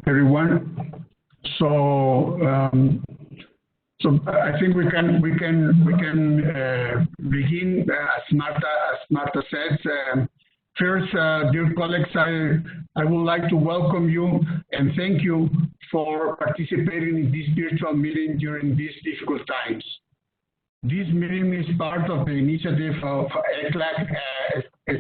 everyone. So, I think we can begin as Marta says. First, dear colleagues, I would like to welcome you and thank you for participating in this virtual meeting during these difficult times. This meeting is part of the initiative of ECLAC,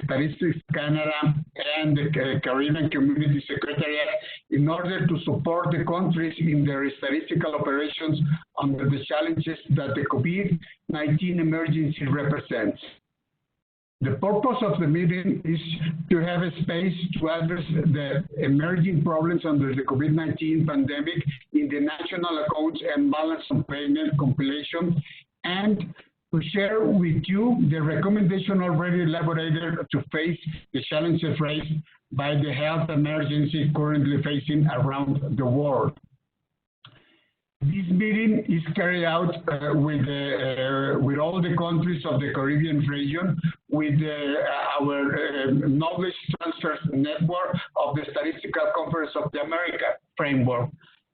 Statistics Canada, and the Caribbean Community Secretariat in order to support the countries in their statistical operations under the challenges that the COVID-19 emergency represents. The purpose of the meeting is to have a space to address the emerging problems under the COVID-19 pandemic in the national accounts and balance of payment compilation, and to share with you the recommendation already elaborated to face the challenges raised by the health emergency currently facing around the world. This meeting is carried out with all the countries of the Caribbean region with our knowledge transfer network of the Statistical Conference of the America framework.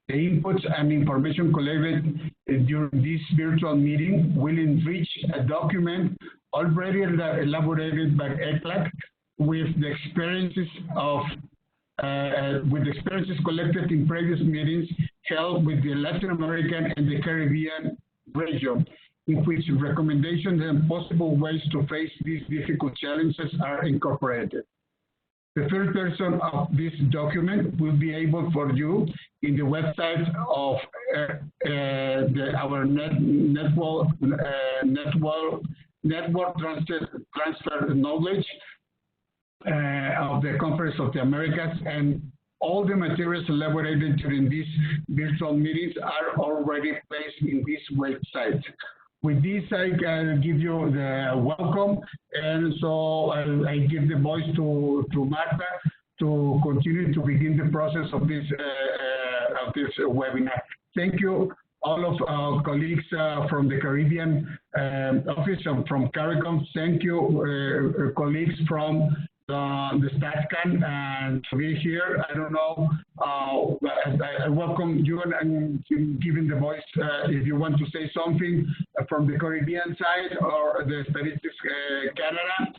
The inputs and information collected during this virtual meeting will enrich a document already elaborated by ECLAC with the experiences collected in previous meetings held with the Latin American and the Caribbean region, in which recommendations and possible ways to face these difficult challenges are incorporated. The third version of this document will be able for you in the website of our network transfer knowledge of the Conference of the Americas, and all the materials elaborated during these virtual meetings are already placed in this website. With this, I can give you the welcome, and so I give the voice to Marta to continue to begin the process of this webinar. Thank you, all of our colleagues from the Caribbean office and from CARICOM. Thank you, colleagues from the StatCan and to be here. I don't know. I welcome you and giving the voice if you want to say something from the Caribbean side or the Statistics Canada.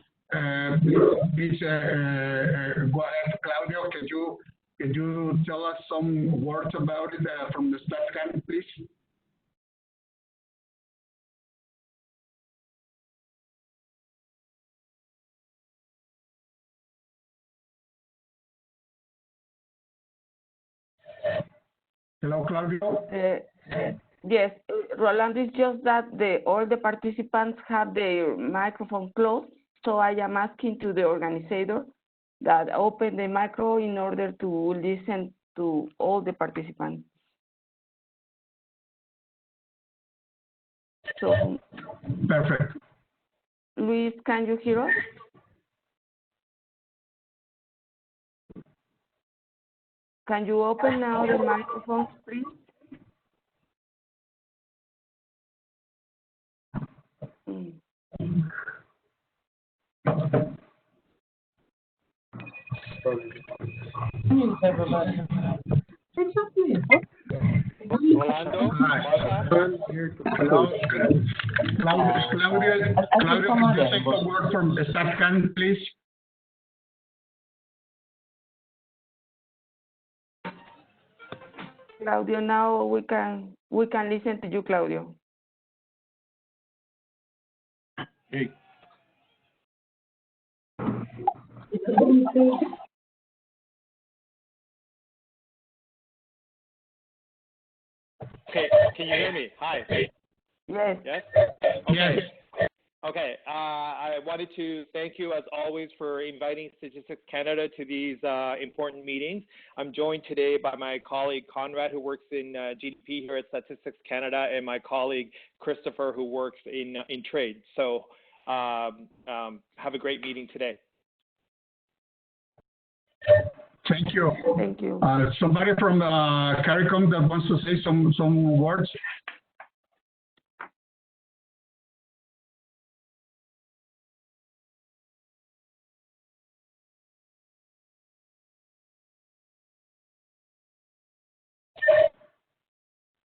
Please go ahead, Claudio. Can you tell us some words about it from the StatCan, please? Hello, Claudio. Yes, Roland, it's just that all the participants have their microphone closed, so I am asking to the organizer that open the micro in order to listen to all the participants. So, perfect. Luis, can you hear us? Can you open now the microphones, please? Rolando, Claudia, can you take a word from the StatCan, please? Claudio, now we can listen to you, Claudio. Hey. Okay, can you hear me? Hi. Yes. Yes? Okay. Yes. Okay, I wanted to thank you as always for inviting Statistics Canada to these important meetings. I'm joined today by my colleague Conrad, who works in GDP here at Statistics Canada, and my colleague Christopher, who works in trade. So have a great meeting today. Thank you. Thank you. Somebody from CARICOM that wants to say some words?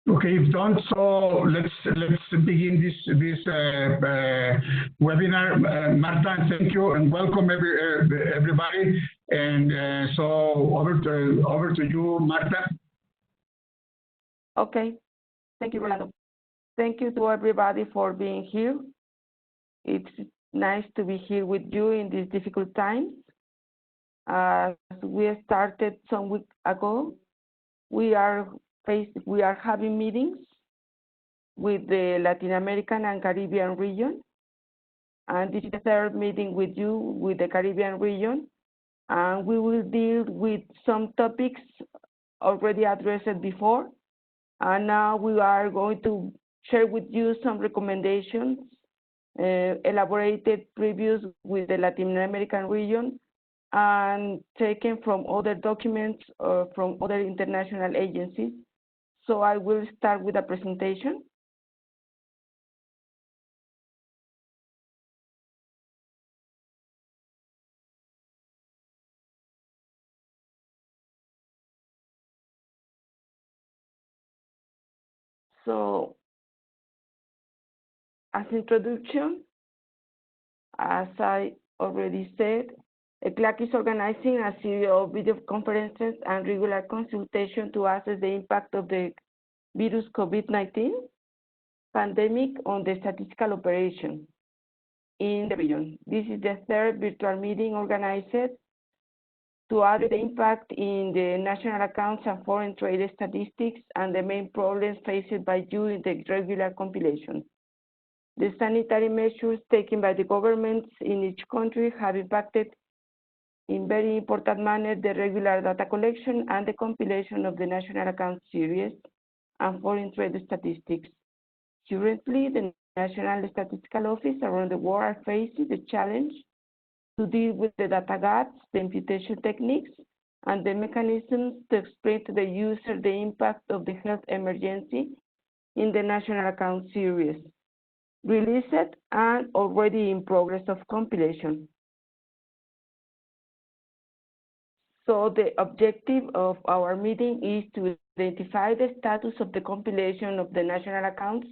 Okay, if done, so let's begin this webinar. Marta, thank you and welcome everybody. And so over to you, Marta. Okay, thank you, Rolando. Thank you to everybody for being here. It's nice to be here with you in these difficult times. As we started some weeks ago, we are having meetings with the Latin American and Caribbean region. And this is the third meeting with you with the Caribbean region. And we will deal with some topics already addressed before. And now we are going to share with you some recommendations elaborated previous with the Latin American region and taken from other documents from other international agencies. So I will start with a presentation. So as introduction, as I already said, ECLAC is organizing a series of video conferences and regular consultation to assess the impact of the virus COVID-19 pandemic on the statistical operation in the region. This is the third virtual meeting organized to address the impact in the national accounts and foreign trade statistics and the main problems faced by you in the regular compilation. The sanitary measures taken by the governments in each country have impacted in very important manner the regular data collection and the compilation of the national account series and foreign trade statistics. Currently, the National Statistical Office around the world are facing the challenge to deal with the data gaps, the imputation techniques, and the mechanisms to explain to the user the impact of the health emergency in the national account series, released and already in progress of compilation. So the objective of our meeting is to identify the status of the compilation of the national accounts,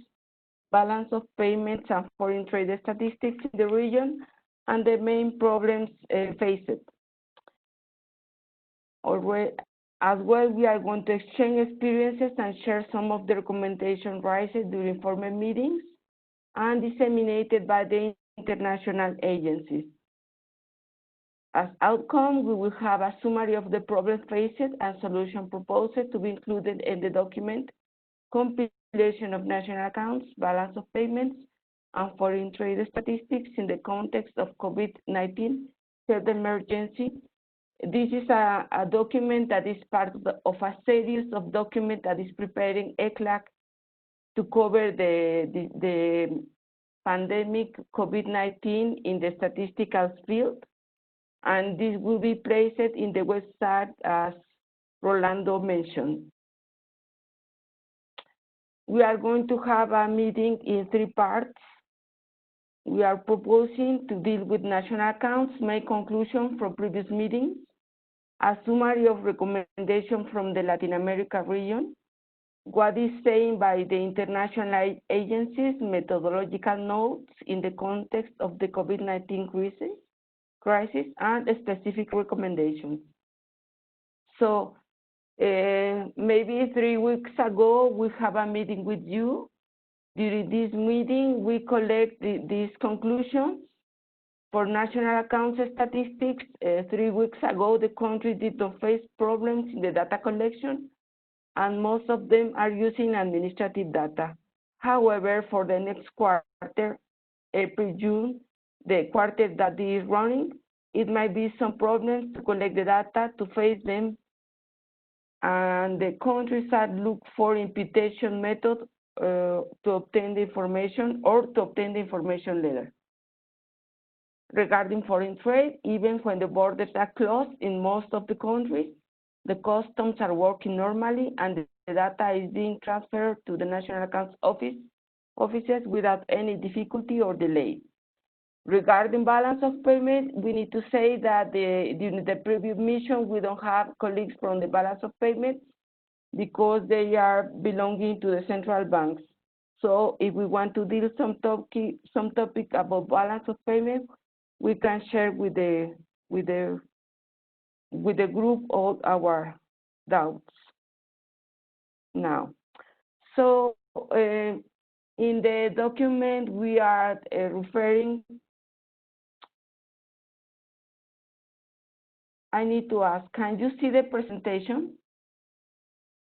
balance of payments and foreign trade statistics in the region, and the main problems faced. As well, we are going to exchange experiences and share some of the recommendations raised during former meetings and disseminated by the international agencies. As outcome, we will have a summary of the problems faced and solution proposed to be included in the document, compilation of national accounts, balance of payments, and foreign trade statistics in the context of COVID-19 health emergency. This is a document that is part of a series of documents that is preparing ECLAC to cover the pandemic COVID-19 in the statistical field. And this will be placed in the website as Rolando mentioned. We are going to have a meeting in 3 parts. We are proposing to deal with national accounts, make conclusion from previous meetings, a summary of recommendations from the Latin America region, what is saying by the international agencies, methodological notes in the context of the COVID-19 crisis, and specific recommendations. So maybe 3 weeks ago, we have a meeting with you. During this meeting, we collect these conclusions for national accounts statistics. 3 weeks ago, the country did not face problems in the data collection, and most of them are using administrative data. However, for the next quarter, April, June, the quarter that is running, it might be some problems to collect the data, to face them, and the countries are look for imputation method to obtain the information or to obtain the information later. Regarding foreign trade, even when the borders are closed in most of the countries, the customs are working normally and the data is being transferred to the National Accounts offices without any difficulty or delay. Regarding balance of payment, we need to say that during the previous mission, we don't have colleagues from the balance of payments, because they are belonging to the central banks. So if we want to deal some topic about balance of payment, we can share with the group all our doubts now. So in the document we are referring, I need to ask, can you see the presentation?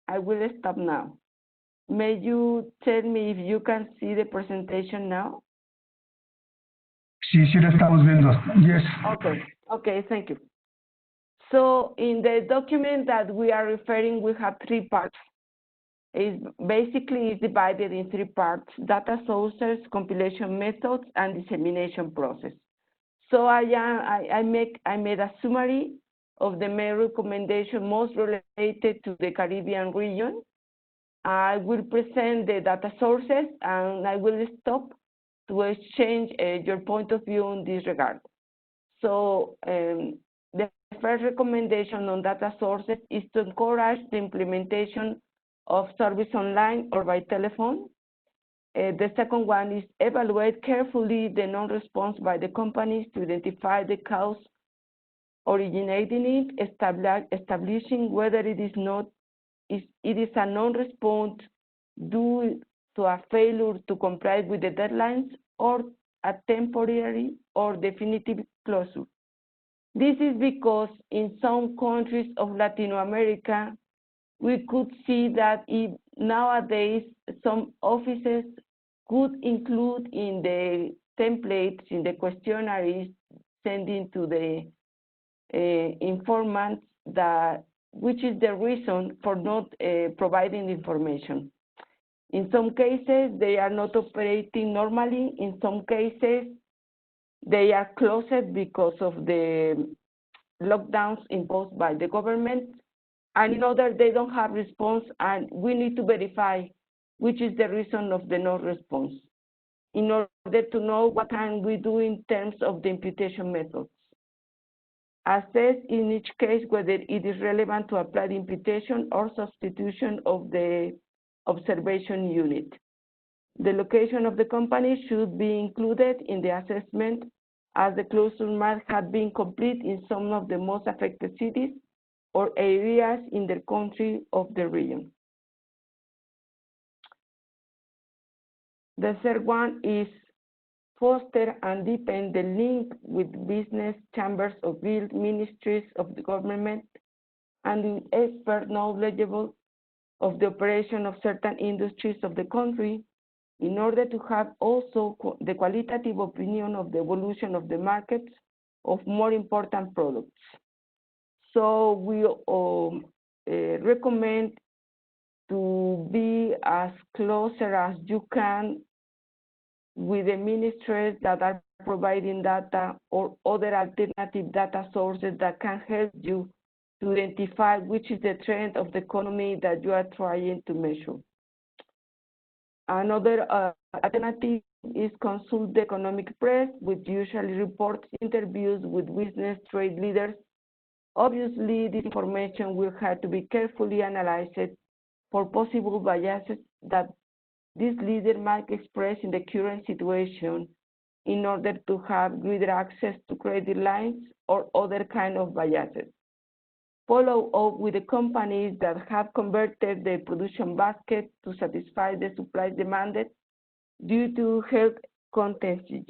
I will stop now. May you tell me if you can see the presentation now? Sí, sí, lo estamos viendo. Yes. Okay, thank you. So in the document that we are referring, we have three parts. It's divided in three parts: data sources, compilation methods, and dissemination process. So I made a summary of the main recommendation most related to the Caribbean region. I will present the data sources, and I will stop to exchange your point of view in this regard. So the first recommendation on data sources is to encourage the implementation of service online or by telephone. The second one is evaluate carefully the non-response by the companies to identify the cause originating it, establishing whether it is a non-response due to a failure to comply with the deadlines or a temporary or definitive closure. This is because in some countries of Latin America, we could see that nowadays some offices could include in the templates, in the questionnaires, sending to the informants which is the reason for not providing information. In some cases, they are not operating normally. In some cases, they are closed because of the lockdowns imposed by the government. And in others, they don't have response, and we need to verify which is the reason of the non-response in order to know what can we do in terms of the imputation methods. Assess in each case whether it is relevant to apply the imputation or substitution of the observation unit. The location of the company should be included in the assessment, as the closure must have been complete in some of the most affected cities or areas in the country of the region. The third one is foster and deepen the link with business chambers of guild ministries of the government and experts knowledgeable of the operation of certain industries of the country in order to have also the qualitative opinion of the evolution of the markets of more important products. So we recommend to be as closer as you can with the ministries that are providing data or other alternative data sources that can help you to identify which is the trend of the economy that you are trying to measure. Another alternative is consult the economic press, which usually reports interviews with business trade leaders. Obviously, this information will have to be carefully analyzed for possible biases that this leader might express in the current situation in order to have greater access to credit lines or other kind of biases. Follow up with the companies that have converted their production basket to satisfy the supply demanded due to health contingency.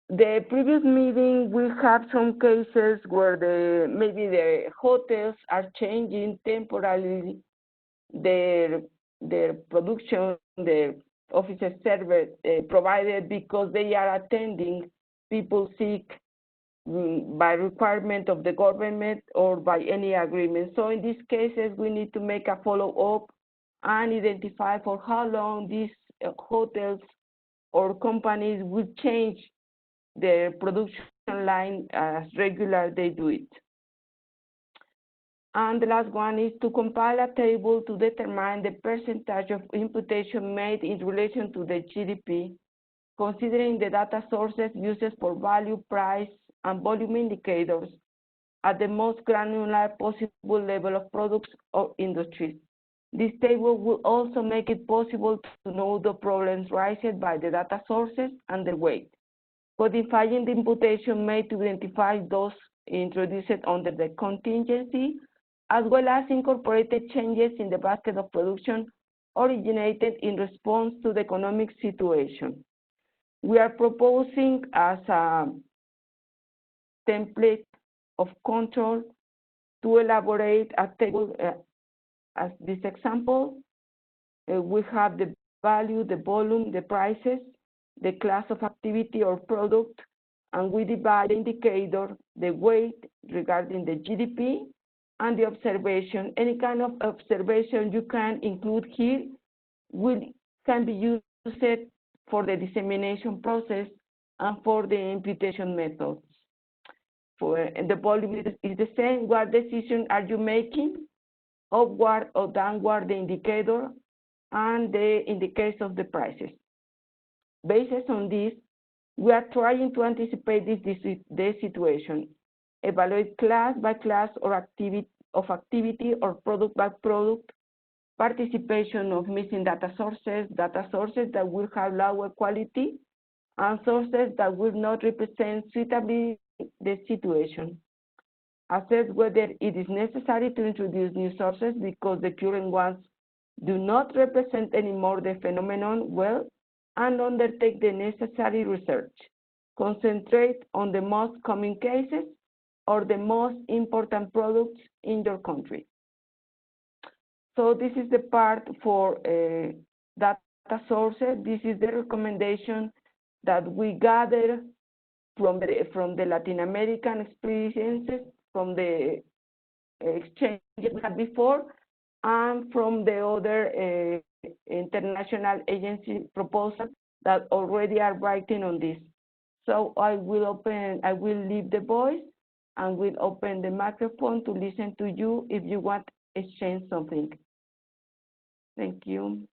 The previous meeting, we have some cases where maybe the hotels are changing temporarily their production, their offices service provided because they are attending people sick by requirement of the government or by any agreement. So in these cases, we need to make a follow-up and identify for how long these hotels or companies will change their production line as regular they do it. And the last one is to compile a table to determine the percentage of imputation made in relation to the GDP, considering the data sources used for value, price, and volume indicators, at the most granular possible level of products or industries. This table will also make it possible to know the problems raised by the data sources and their weight, codifying the imputation made to identify those introduced under the contingency, as well as incorporated changes in the basket of production originated in response to the economic situation. We are proposing as a template of control to elaborate a table as this example. We have the value, the volume, the prices, the class of activity or product, and we divide the indicator, the weight regarding the GDP, and the observation. Any kind of observation you can include here can be used for the dissemination process and for the imputation methods. For the volume is the same. What decision are you making? Upward or downward the indicator, and in the case of the prices. Based on this, we are trying to anticipate this situation, evaluate class by class or activity or product by product, participation of missing data sources that will have lower quality, and sources that will not represent suitably the situation. Assess whether it is necessary to introduce new sources because the current ones do not represent anymore the phenomenon well, and undertake the necessary research. Concentrate on the most common cases or the most important products in your country. So this is the part for data sources. This is the recommendation that we gather from the Latin American experiences, from the exchanges we had before, and from the other international agency proposals that already are writing on this. So I will leave the voice and will open the microphone to listen to you if you want to exchange something. Thank you.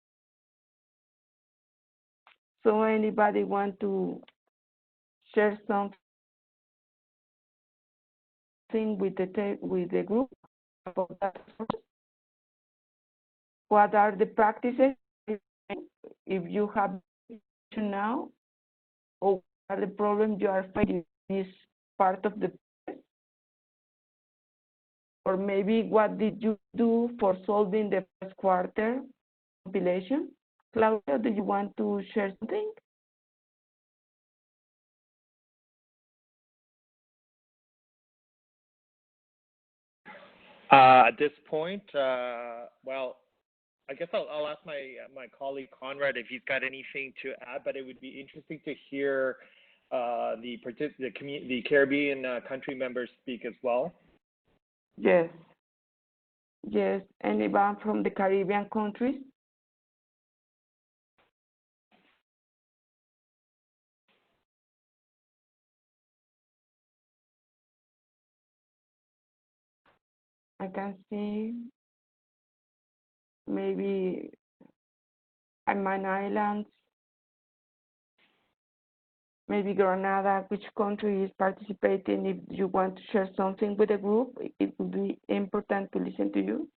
So anybody want to share something with the group about that? What are the practices if you have now, or what are the problems you are facing in this part of the process? Or maybe what did you do for solving the first quarter compilation? Claudia, do you want to share something? At this point, well, I guess I'll ask my colleague Conrad if he's got anything to add, but it would be interesting to hear the Caribbean country members speak as well. Yes. Yes. Anyone from the Caribbean countries? I can see maybe Cayman Islands, maybe Grenada. Which country is participating? If you want to share something with the group, it would be important to listen to you.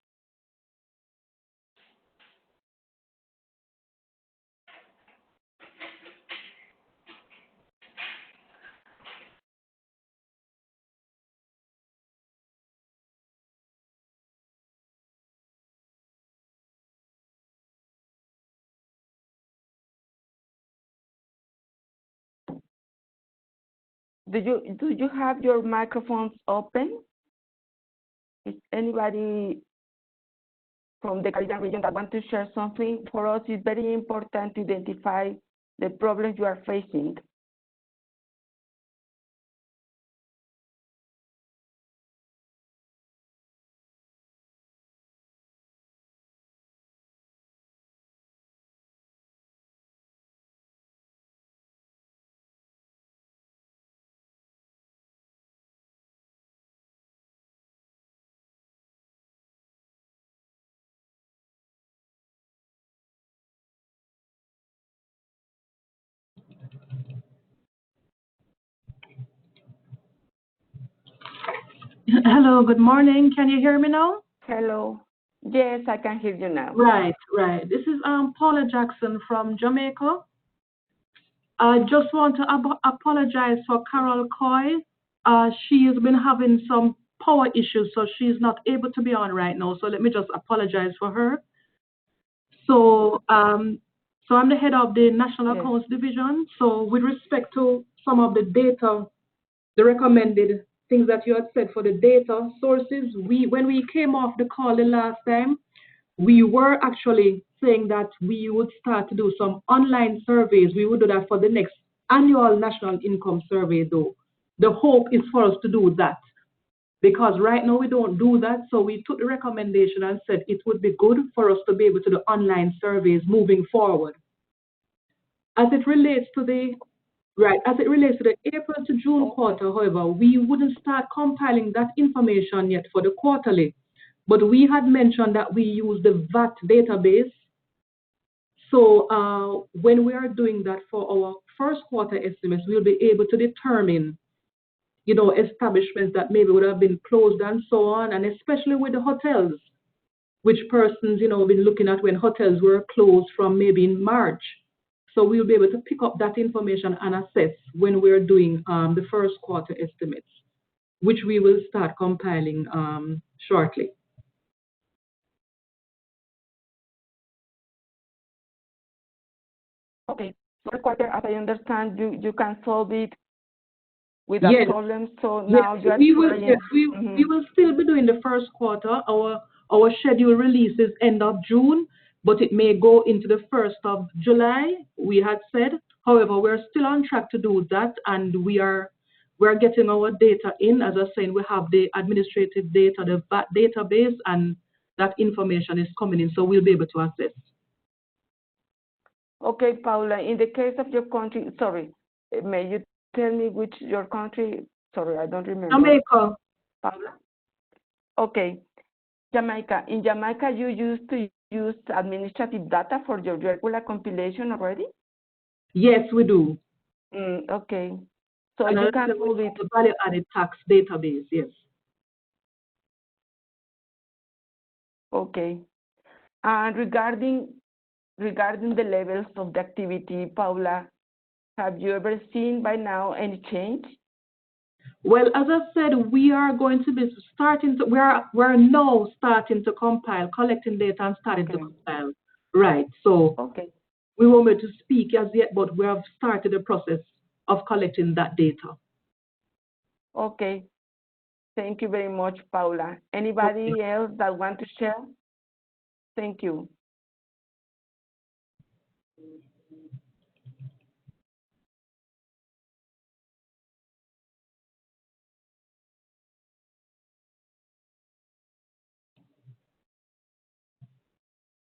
Do you have your microphones open? Is anybody from the Caribbean region that want to share something? For us, it's very important to identify the problems you are facing. Hello, good morning. Can you hear me now? Hello. Yes, I can hear you now. Right, right. This is Paula Jackson from Jamaica. I just want to apologize for Carol Coy. She has been having some power issues, so she's not able to be on right now. So let me just apologize for her. So, so I'm the head of the National Accounts Division. So with respect to some of the data, the recommended things that you had said for the data sources, when we came off the call the last time, we were actually saying that we would start to do some online surveys. We would do that for the next annual national income survey, though. The hope is for us to do that, because right now we don't do that. So we took the recommendation and said it would be good for us to be able to do online surveys moving forward. As it relates to the April to June quarter, however, we wouldn't start compiling that information yet for the quarterly. But we had mentioned that we use the VAT database. So when we are doing that for our first quarter estimates, we'll be able to determine, you know, establishments that maybe would have been closed and so on, and especially with the hotels, which persons, you know, been looking at when hotels were closed from maybe in March. So we'll be able to pick up that information and assess when we're doing the first quarter estimates, which we will start compiling shortly. Okay, first quarter, as I understand, you can solve it without problems. So now you are we will still be doing the first quarter. Our schedule releases end of June, but it may go into the 1st of July, we had said. However, we're still on track to do that, and we're getting our data in. As I was saying, we have the administrative data, the VAT database, and that information is coming in, so we'll be able to assess. Okay, Paula, in the case of your country, sorry, may you tell me which your country? Sorry, I don't remember. Jamaica. Paula? Okay, Jamaica. In Jamaica, you used to use administrative data for your regular compilation already? Yes, we do. Okay. So and you can move it. The value-added tax database, yes. Okay. And regarding the levels of the activity, Paula, have you ever seen by now any change? Well, as I said, we are going to be starting to, we're now starting to compile, collecting data and starting to compile. Right, so we won't be able to speak as yet, but we have started the process of collecting that data. Okay, thank you very much, Paula. Anybody else that want to share? Thank you.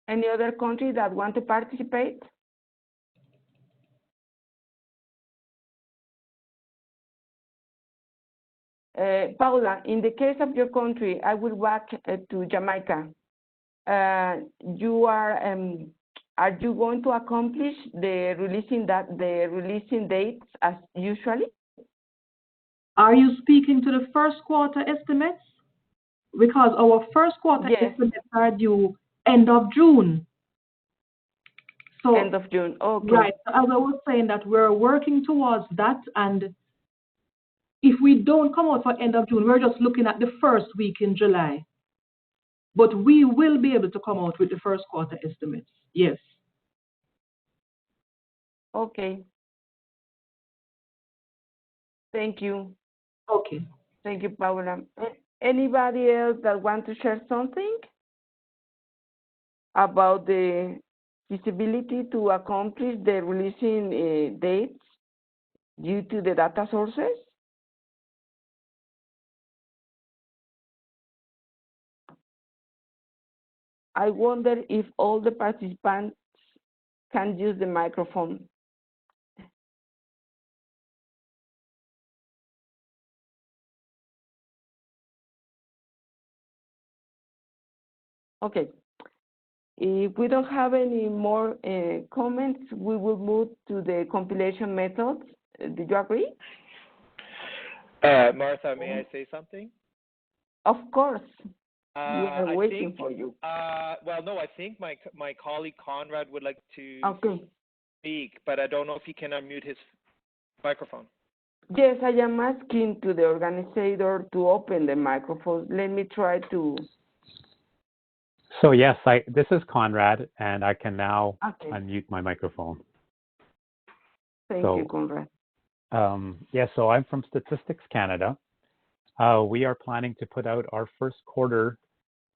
Any other country that want to participate? Paula, in the case of your country, I will back to Jamaica. Are you going to accomplish the releasing dates as usually? Are you speaking to the first quarter estimates? Because our first quarter estimates are due end of June. So end of June, okay. Right, as I was saying that we're working towards that, and if we don't come out for end of June, we're just looking at the first week in July. But we will be able to come out with the first quarter estimates, yes. Okay. Thank you. Okay. Thank you, Paula. Anybody else that want to share something about the feasibility to accomplish the releasing dates due to the data sources? I wonder if all the participants can use the microphone. Okay. If we don't have any more comments, we will move to the compilation methods. Do you agree? Martha, may I say something? Of course. We I are waiting think, for you. well, no, I think my colleague Conrad would like to Okay. speak, but I don't know if he can unmute his microphone. Yes, I am asking to the organizer to open the microphone. Let me try to. So yes, this is Conrad, and I can now Okay. unmute my microphone. Thank you, Conrad. Yes, so I'm from Statistics Canada. We are planning to put out our first quarter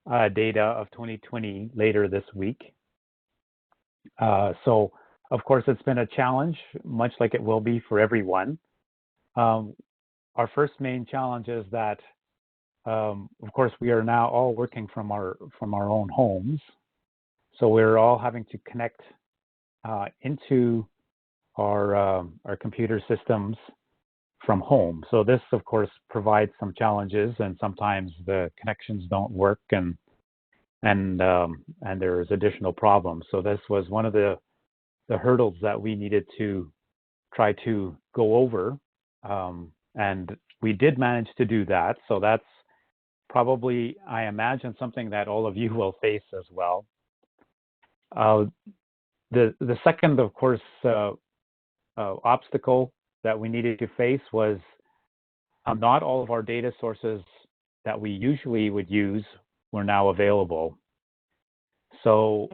data of 2020 later this week. So of course, it's been a challenge, much like it will be for everyone. Our first main challenge is that, of course, we are now all working from our own homes. So we're all having to connect into our computer systems from home. So this, of course, provides some challenges, and sometimes the connections don't work, and there's additional problems. So this was one of the hurdles that we needed to try to go over, and we did manage to do that. So that's probably, I imagine, something that all of you will face as well. The second, of course, obstacle that we needed to face was not all of our data sources that we usually would use were now available. So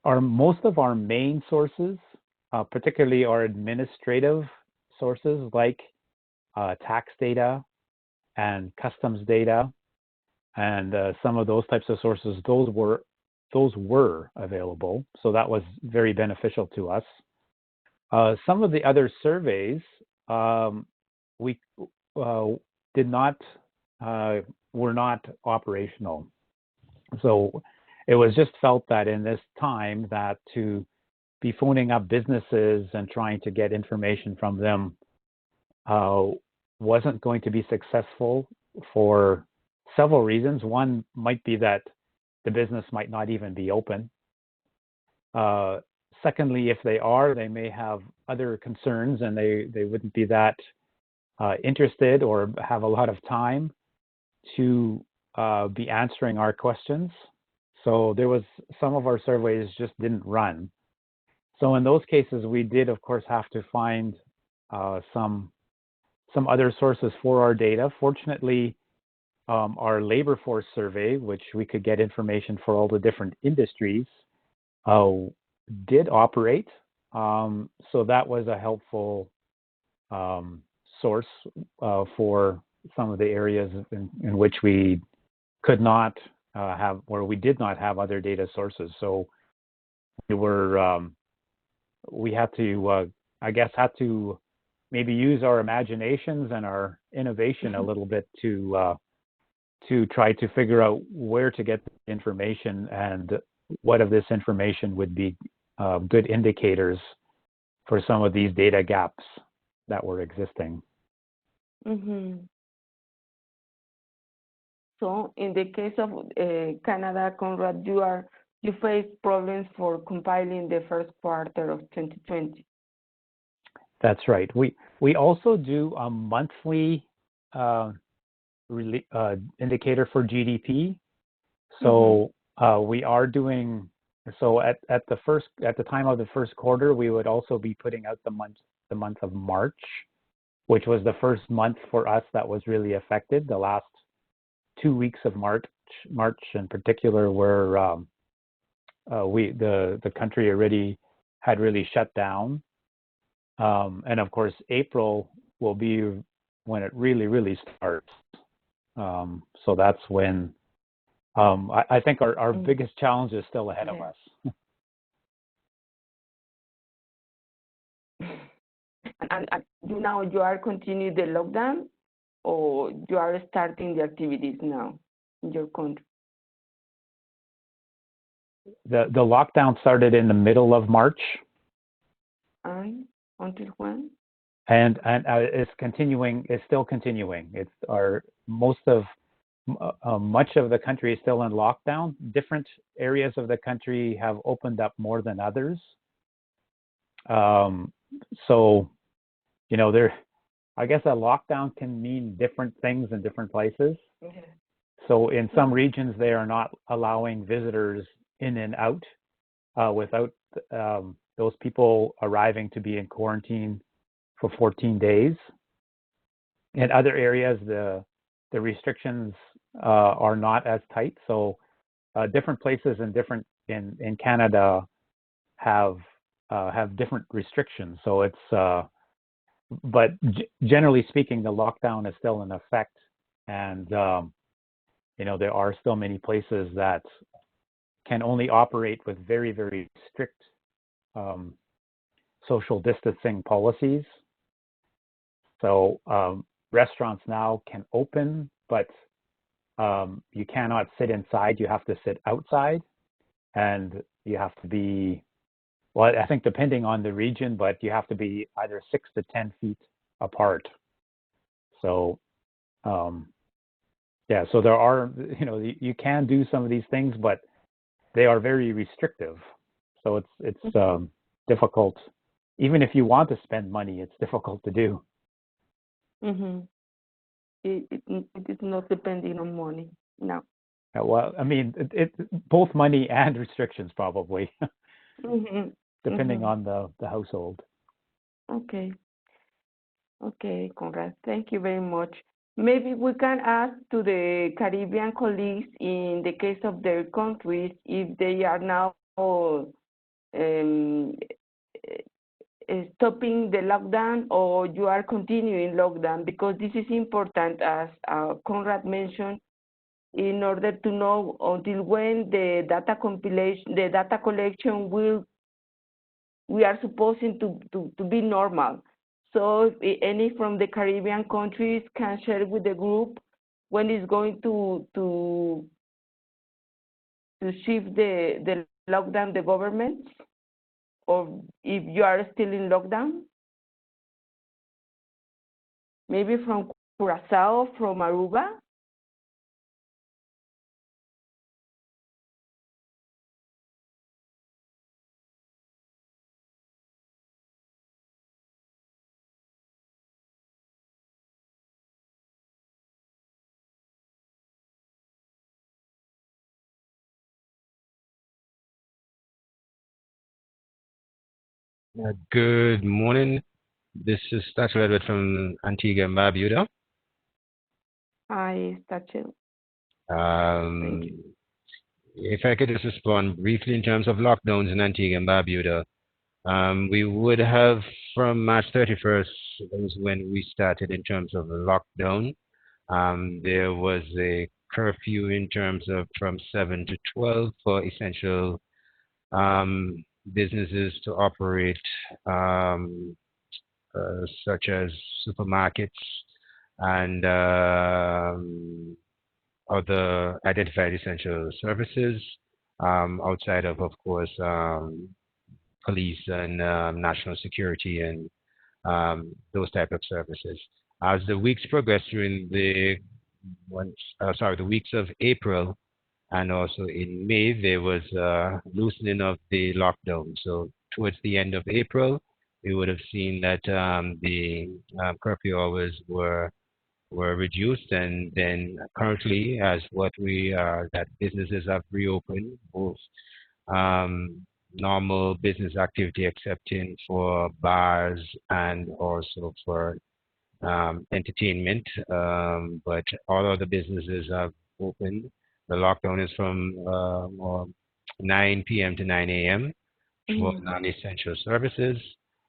most of our main sources, particularly our administrative sources like tax data and customs data, and some of those types of sources, those were available. So that was very beneficial to us. Some of the other surveys we were not operational. So it was just felt that in this time that to be phoning up businesses and trying to get information from them wasn't going to be successful for several reasons. One might be that the business might not even be open. Secondly, if they are, they may have other concerns, and they wouldn't be that interested or have a lot of time to be answering our questions. So there was some of our surveys just didn't run. So in those cases, we did, of course, have to find some other sources for our data. Fortunately, our labor force survey, which we could get information for all the different industries, did operate. So that was a helpful source for some of the areas in which we could not have, or we did not have other data sources. So we had to, I guess, maybe use our imaginations and our innovation a little bit to try to figure out where to get the information and what of this information would be good indicators for some of these data gaps that were existing. Mm-hmm. So in the case of Canada, Conrad, you face problems for compiling the first quarter of 2020. That's right. We also do a monthly indicator for GDP. So we are doing, so at the time of the first quarter, we would also be putting out the month of March, which was the first month for us that was really affected. The last 2 weeks of March in particular, where the country already had really shut down. And of course, April will be when it really starts. So that's when I think our biggest challenge is still ahead of us. And now you are continuing the lockdown, or you are starting the activities now in your country? The lockdown started in the middle of March. And until when? And it's continuing. It's still continuing. It's much of the country is still in lockdown. Different areas of the country have opened up more than others. So, I guess a lockdown can mean different things in different places. Okay. So in some regions, they are not allowing visitors in and out without those people arriving to be in quarantine for 14 days. In other areas, the restrictions are not as tight. So different places in Canada have different restrictions. So it's but generally speaking, the lockdown is still in effect, and there are still many places that can only operate with very, very strict social distancing policies. So restaurants now can open, but you cannot sit inside. You have to sit outside, and you have to be, well, I think depending on the region, but you have to be either 6 to 10 feet apart. So, yeah, so there are, you can do some of these things, but they are very restrictive. So it's difficult. Even if you want to spend money, it's difficult to do. Mm-hmm. It is not depending on money. No. Well, I mean, it both money and restrictions probably, Mm-hmm. depending Mm-hmm. on the household. Okay. Okay, Conrad. Thank you very much. Maybe we can ask to the Caribbean colleagues in the case of their countries if they are now stopping the lockdown or you are continuing lockdown, because this is important, as Conrad mentioned, in order to know until when the data collection we are supposing to be normal. So if any from the Caribbean countries can share with the group when it's going to shift the lockdown, the government, or if you are still in lockdown. Maybe from Curacao, from Aruba. Good morning. This is Dr. Edward from Antigua and Barbuda. Hi, Stachel. Thank you. If I could just respond briefly in terms of lockdowns in Antigua and Barbuda. We would have from March 31st, that was when we started in terms of lockdown. There was a curfew in terms of from 7 to 12 for essential businesses to operate, such as supermarkets and other identified essential services, outside of course, police and national security and those type of services. As the weeks progressed during the weeks of April and also in May, there was loosening of the lockdown. So towards the end of April, we would have seen that the curfew hours were reduced, and then currently, as what we are, that businesses have reopened, both normal business activity, excepting for bars and also for entertainment, but all other businesses have opened. The lockdown is from 9 p.m. to 9 a.m. for non-essential services.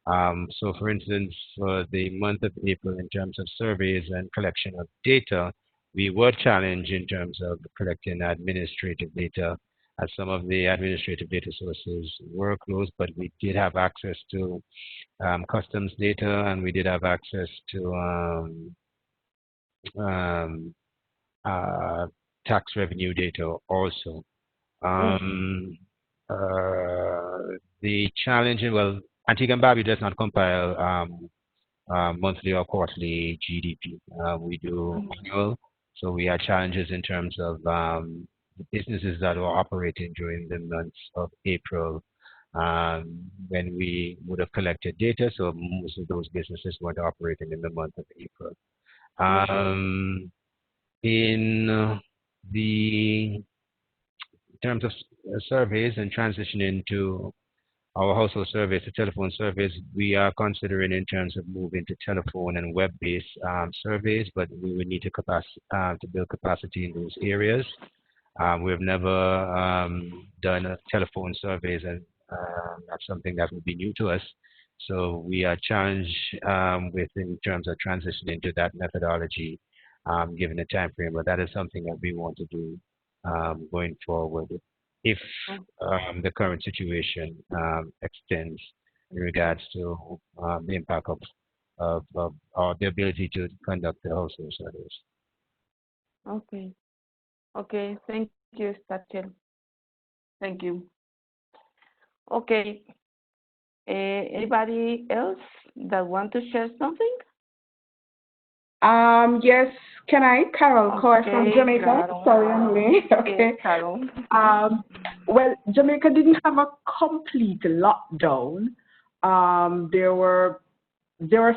So, for instance, for the month of April, in terms of surveys and collection of data, we were challenged in terms of collecting administrative data, as some of the administrative data sources were closed, but we did have access to customs data, and we did have access to tax revenue data also. The challenge, well, Antigua and Barbuda does not compile monthly or quarterly GDP. We do annual, so we had challenges in terms of the businesses that were operating during the months of April when we would have collected data. So most of those businesses weren't operating in the month of April. In terms of surveys and transitioning to our household surveys to telephone surveys, we are considering in terms of moving to telephone and web-based surveys, but we would need to build capacity in those areas. We've never done telephone surveys, and that's something that would be new to us. So we are challenged in terms of transitioning to that methodology, given the time frame. But that is something that we want to do going forward, if the current situation extends in regards to the impact of the ability to conduct the household surveys. Okay. Okay. Thank you, Stachel. Thank you. Okay. Anybody else that want to share something? Yes, can I? Carol Coy from Jamaica. Carol. Sorry, I'm late. Okay. Yes, Carol. Well, Jamaica didn't have a complete lockdown. There were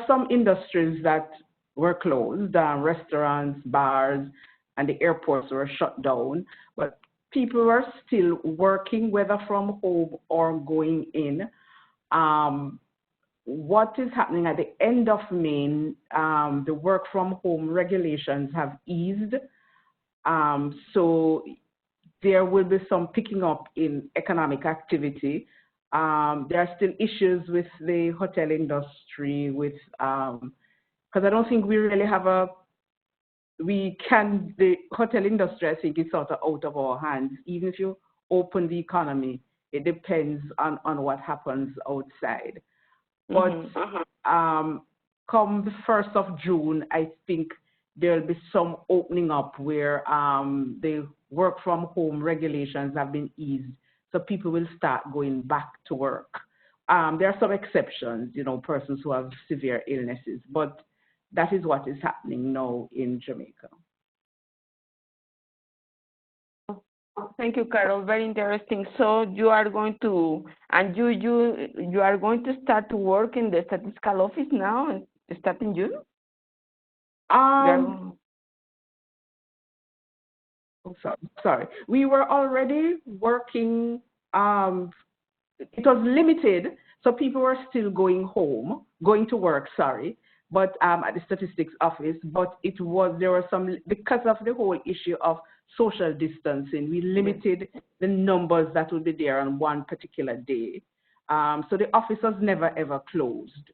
some industries that were closed, restaurants, bars, and the airports were shut down. But people were still working, whether from home or going in. What is happening at the end of May, the work from home regulations have eased. So there will be some picking up in economic activity. There are still issues with the hotel industry, because I don't think we really have the hotel industry, I think, is sort of out of our hands. Even if you open the economy, it depends on what happens outside. But come the 1st of June, I think there'll be some opening up where the work from home regulations have been eased, so people will start going back to work. There are some exceptions, persons who have severe illnesses, but that is what is happening now in Jamaica. Thank you, Carol. Very interesting. So you are going to, and you are going to start to work in the statistical office now, starting June? Sorry. We were already working. It was limited, so people were still going to work. But at the statistics office. But there were some, because of the whole issue of social distancing, we limited the numbers that would be there on one particular day. So the office was never ever closed.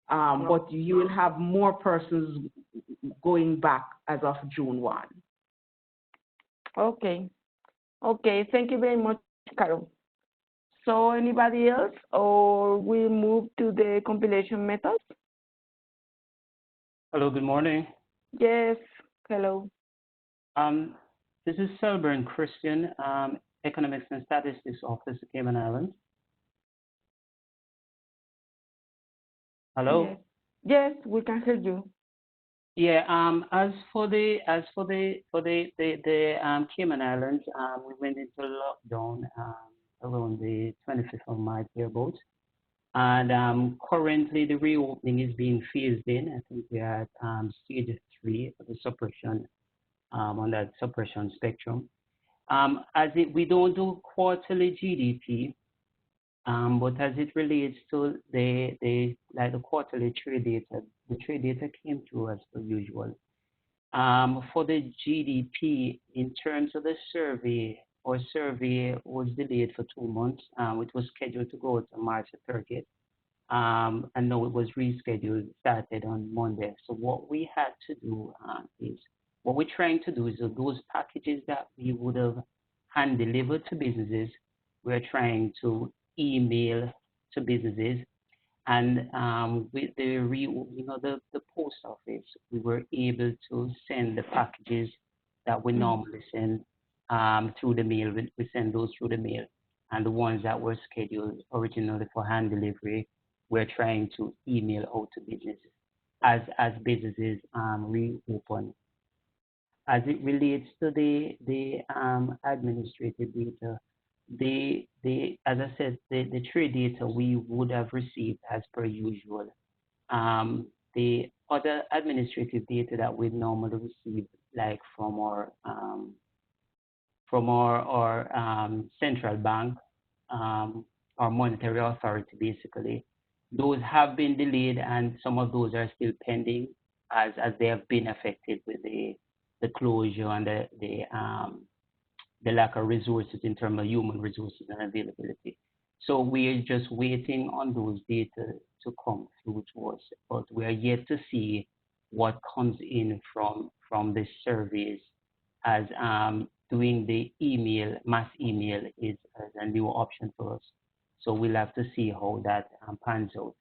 But you will have more persons going back as of June 1. Okay. Okay, thank you very much, Carol. So anybody else, or we move to the compilation methods? Hello, good morning. Yes, hello. This is Selburn Christian, Economics and Statistics Office, Cayman Islands. Hello. Yes, we can hear you. Yeah. As for the Cayman Islands, we went into lockdown around the 25th of March thereabouts. And currently, the reopening is being phased in. I think we are at stage 3 of the suppression, on that suppression spectrum. We don't do quarterly GDP, but as it relates to the quarterly trade data, the trade data came through as per usual. For the GDP, in terms of the survey, our survey was delayed for 2 months. It was scheduled to go to March 30th. And now it was rescheduled, started on Monday. So what we had to do what we're trying to do is those packages that we would have hand delivered to businesses, we're trying to email to businesses. And with the post office, we were able to send the packages that we normally send through the mail. We send those through the mail. And the ones that were scheduled originally for hand delivery, we're trying to email out to businesses as businesses reopen. As it relates to the administrative data, as I said, the trade data we would have received as per usual. The other administrative data that we normally receive, like from our central bank, our monetary authority, basically, those have been delayed, and some of those are still pending, as they have been affected with the closure and the lack of resources in terms of human resources and availability. So we are just waiting on those data to come through to us, but we are yet to see what comes in from the surveys, as doing the mass email is a new option for us. So we'll have to see how that pans out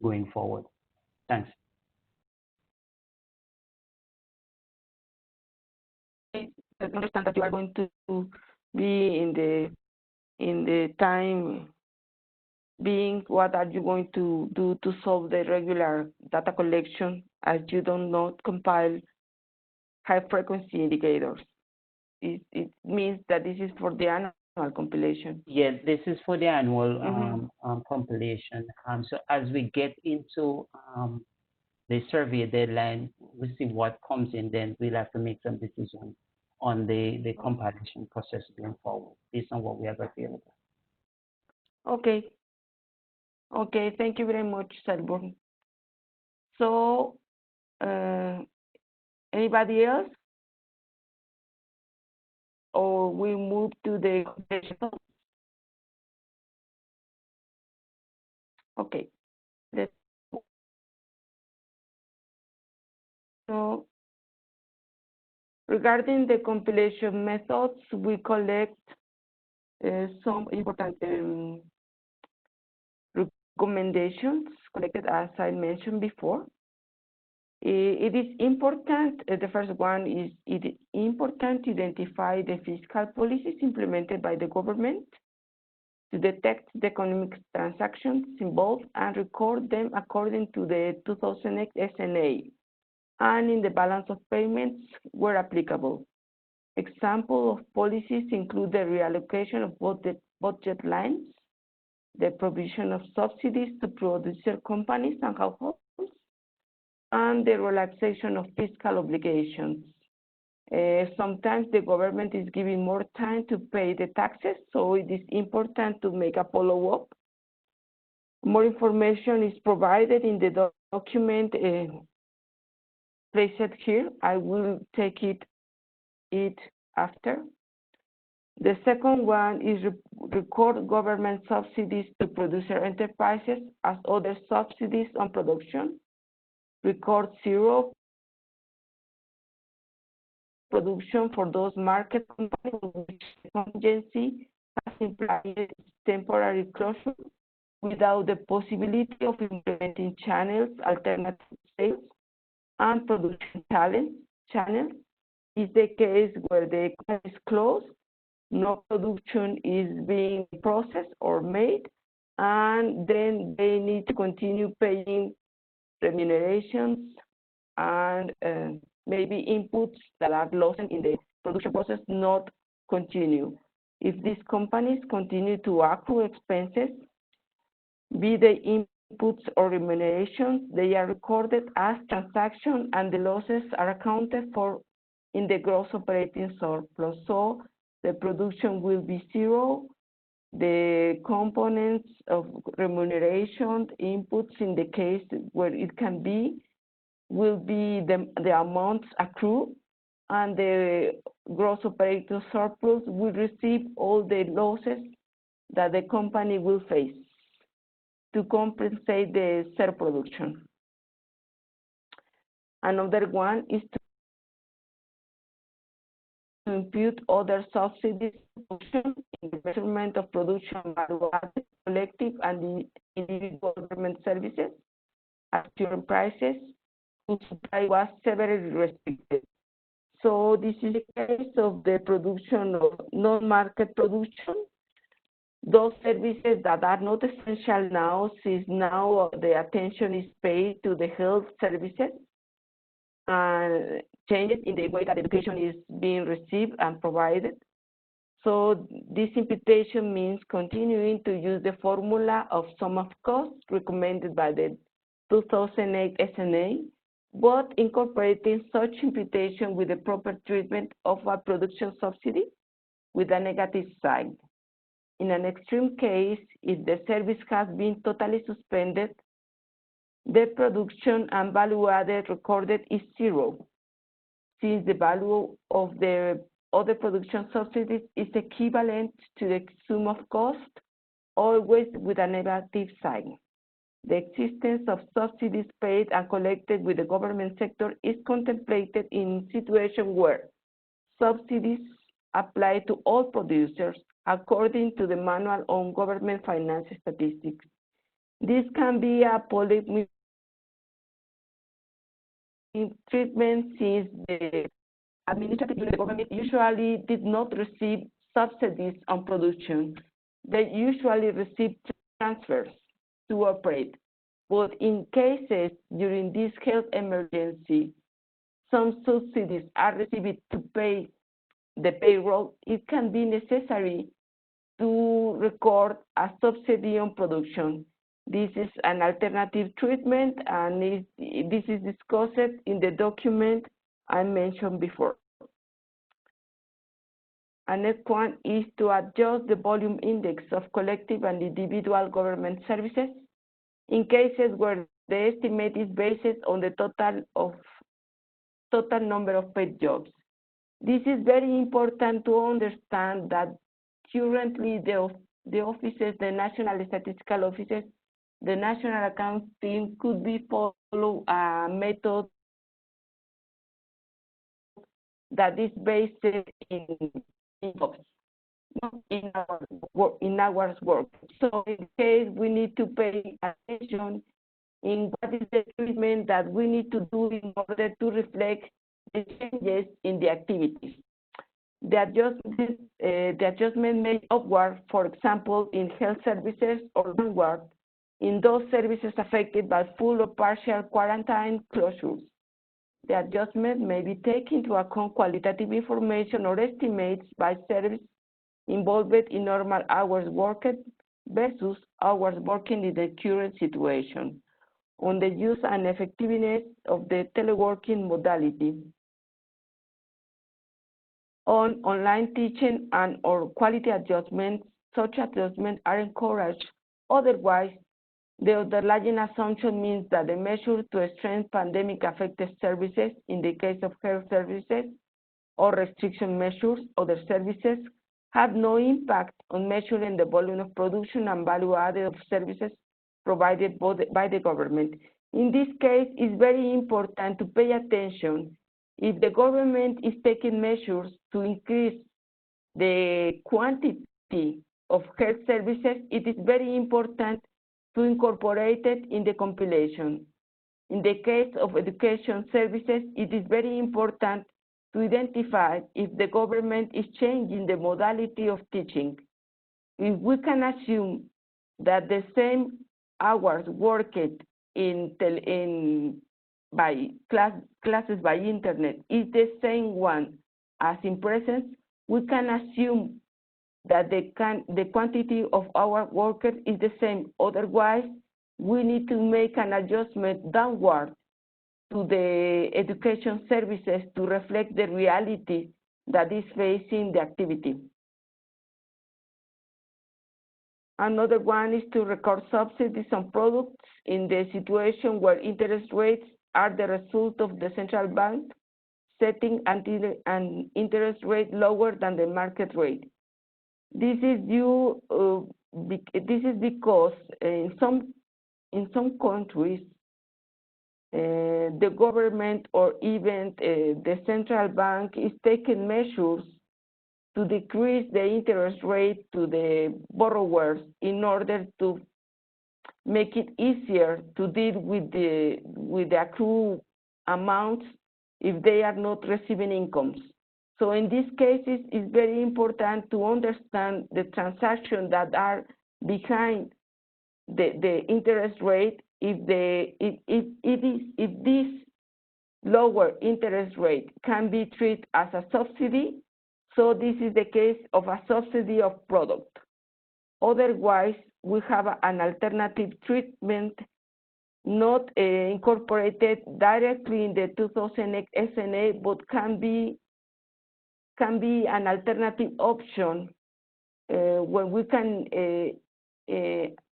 going forward. Thanks. I understand that you are going to be in the time being. What are you going to do to solve the regular data collection, as you don't not compile high frequency indicators? It means that this is for the annual compilation. Yes, this is for the annual compilation. So as we get into the survey deadline, we see what comes in, then we'll have to make some decisions on the compilation process going forward based on what we have available. Okay. Okay, thank you very much, Selborn. So, anybody else? Or we move to the compilation? Okay. So, regarding the compilation methods, we collect some important recommendations collected, as I mentioned before. It is important, the first one is, it is important to identify the fiscal policies implemented by the government to detect the economic transactions involved and record them according to the 2008 SNA and in the balance of payments where applicable. Example of policies include the reallocation of budget lines, the provision of subsidies to producer companies and households, and the relaxation of fiscal obligations. Sometimes the government is giving more time to pay the taxes, so it is important to make a follow-up. More information is provided in the document placed here. I will take it after. The second one is record government subsidies to producer enterprises as other subsidies on production. Record zero production for those market companies which the contingency has implied temporary closure without the possibility of implementing channels, alternative sales, and production channels. Is the case where the economy is closed, no production is being processed or made, and then they need to continue paying remunerations and maybe inputs that are lost in the production process not continue. If these companies continue to accrue expenses, be they inputs or remunerations, they are recorded as transaction and the losses are accounted for in the gross operating surplus. So the production will be zero. The components of remuneration inputs in the case where it can be will be the amounts accrued, and the gross operating surplus will receive all the losses that the company will face to compensate the zero production. Another one is to impute other subsidies in the measurement of production value added, collective and individual government services at current prices whose supply was severely restricted. So this is the case of the production of non-market production. Those services that are not essential now, since now the attention is paid to the health services and changes in the way that education is being received and provided. So this imputation means continuing to use the formula of sum of costs recommended by the 2008 SNA, but incorporating such imputation with the proper treatment of a production subsidy with a negative sign. In an extreme case, if the service has been totally suspended, the production and value added recorded is zero, since the value of the other production subsidies is equivalent to the sum of cost, always with a negative sign. The existence of subsidies paid and collected with the government sector is contemplated in situations where subsidies apply to all producers according to the Manual on Government Finance Statistics. This can be a polemic treatment since the administrative unit of the government usually did not receive subsidies on production. They usually receive transfers to operate. But in cases during this health emergency, some subsidies are received to pay the payroll. It can be necessary to record a subsidy on production. This is an alternative treatment, and this is discussed in the document I mentioned before. And next one is to adjust the volume index of collective and individual government services in cases where the estimate is based on the total number of paid jobs. This is very important to understand that currently the offices, the national statistical offices, the national accounting could be follow a method that is based in jobs, not in hours work. So in case we need to pay attention in what is the treatment that we need to do in order to reflect the changes in the activities. The adjustment made upward, for example, in health services, or downward in those services affected by full or partial quarantine closures. The adjustment may be taken into account qualitative information or estimates by service involved in normal hours worked versus hours working in the current situation, on the use and effectiveness of the teleworking modality, on online teaching and or quality adjustments. Such adjustments are encouraged. Otherwise, the underlying assumption means that the measure to strengthen pandemic-affected services, in the case of health services, or restriction measures, other services, have no impact on measuring the volume of production and value added of services provided by the government. In this case, it's very important to pay attention. If the government is taking measures to increase the quantity of health services, it is very important to incorporate it in the compilation. In the case of education services, it is very important to identify if the government is changing the modality of teaching. If we can assume that the same hours worked by classes by internet is the same one as in presence, we can assume that the quantity of our workers is the same. Otherwise, we need to make an adjustment downward to the education services to reflect the reality that is facing the activity. Another one is to record subsidies on products in the situation where interest rates are the result of the central bank setting an interest rate lower than the market rate. This is because in some countries the government or even the central bank is taking measures to decrease the interest rate to the borrowers in order to make it easier to deal with the accrued amounts if they are not receiving incomes. So in these cases, it's very important to understand the transactions that are behind the interest rate. If this lower interest rate can be treated as a subsidy, So this is the case of a subsidy of product. Otherwise, we have an alternative treatment not incorporated directly in the 2008 SNA, but can be an alternative option when we can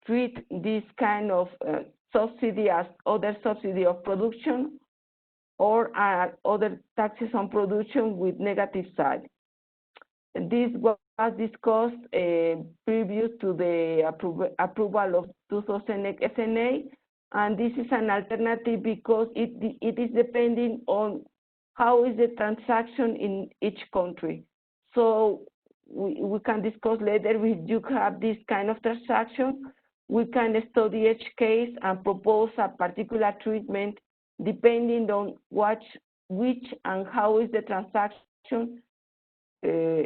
treat this kind of subsidy as other subsidy of production or other taxes on production with negative side. This was discussed previous to the approval of 2008 SNA, and this is an alternative because it is depending on how is the transaction in each country. So we can discuss later if you have this kind of transaction. We can study each case and propose a particular treatment depending on which and how is the transaction,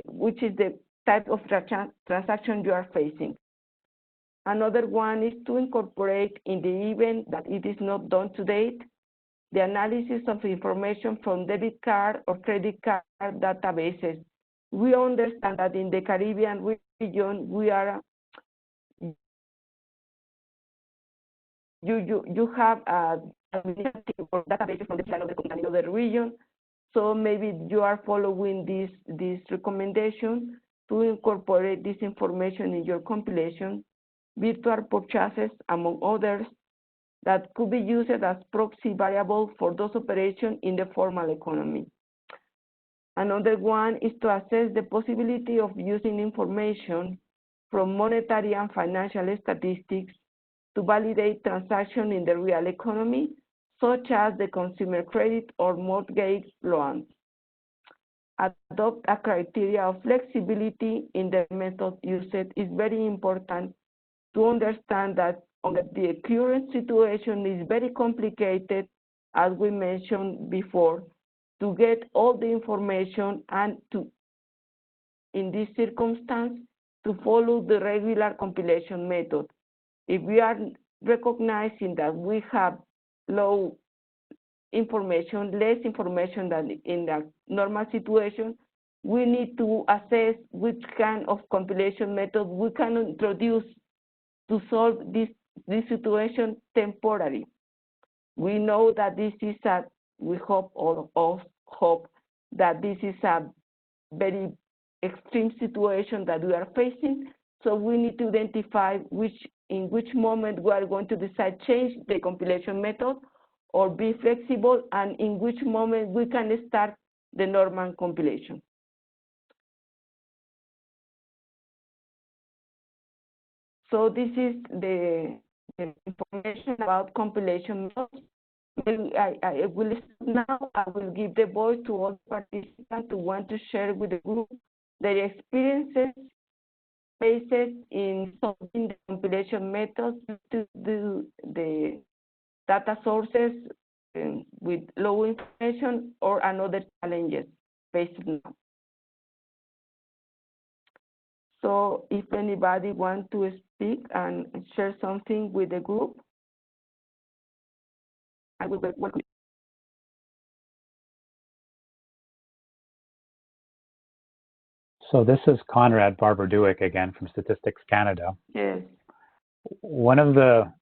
which is the type of transaction you are facing. Another one is to incorporate, in the event that it is not done to date, the analysis of information from debit card or credit card databases. We understand that in the Caribbean region, we are you have a database from the plan of the company of the region. So maybe you are following this recommendation to incorporate this information in your compilation, virtual purchases, among others, that could be used as proxy variable for those operations in the formal economy. Another one is to assess the possibility of using information from monetary and financial statistics to validate transactions in the real economy, such as the consumer credit or mortgage loans. Adopt a criteria of flexibility in the method used is very important to understand that the current situation is very complicated, as we mentioned before, to get all the information and to, in this circumstance, to follow the regular compilation method. If we are recognizing that we have low information, less information than in the normal situation, we need to assess which kind of compilation method we can introduce to solve this situation temporarily. We know that this is we hope, all of us hope, that this is a very extreme situation that we are facing. So we need to identify in which moment we are going to decide change the compilation method or be flexible, and in which moment we can start the normal compilation. So this is the information about compilation methods. I will now. I will give the voice to all participants who want to share with the group their experiences, faces in solving the compilation methods to do the data sources with low information or another challenges faced now. So if anybody wants to speak and share something with the group, I will welcome you. So this is Conrad Barber-Duick again from Statistics Canada. Yes. One of the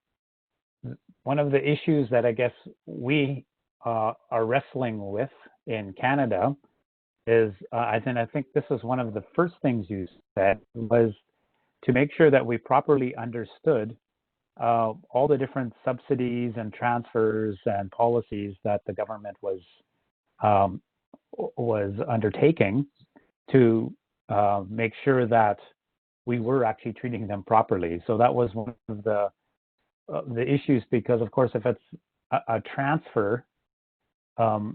issues that I guess we are wrestling with in Canada is, I think this is one of the first things you said, was to make sure that we properly understood all the different subsidies and transfers and policies that the government was undertaking to make sure that we were actually treating them properly. So that was one of the issues, because of course if it's a transfer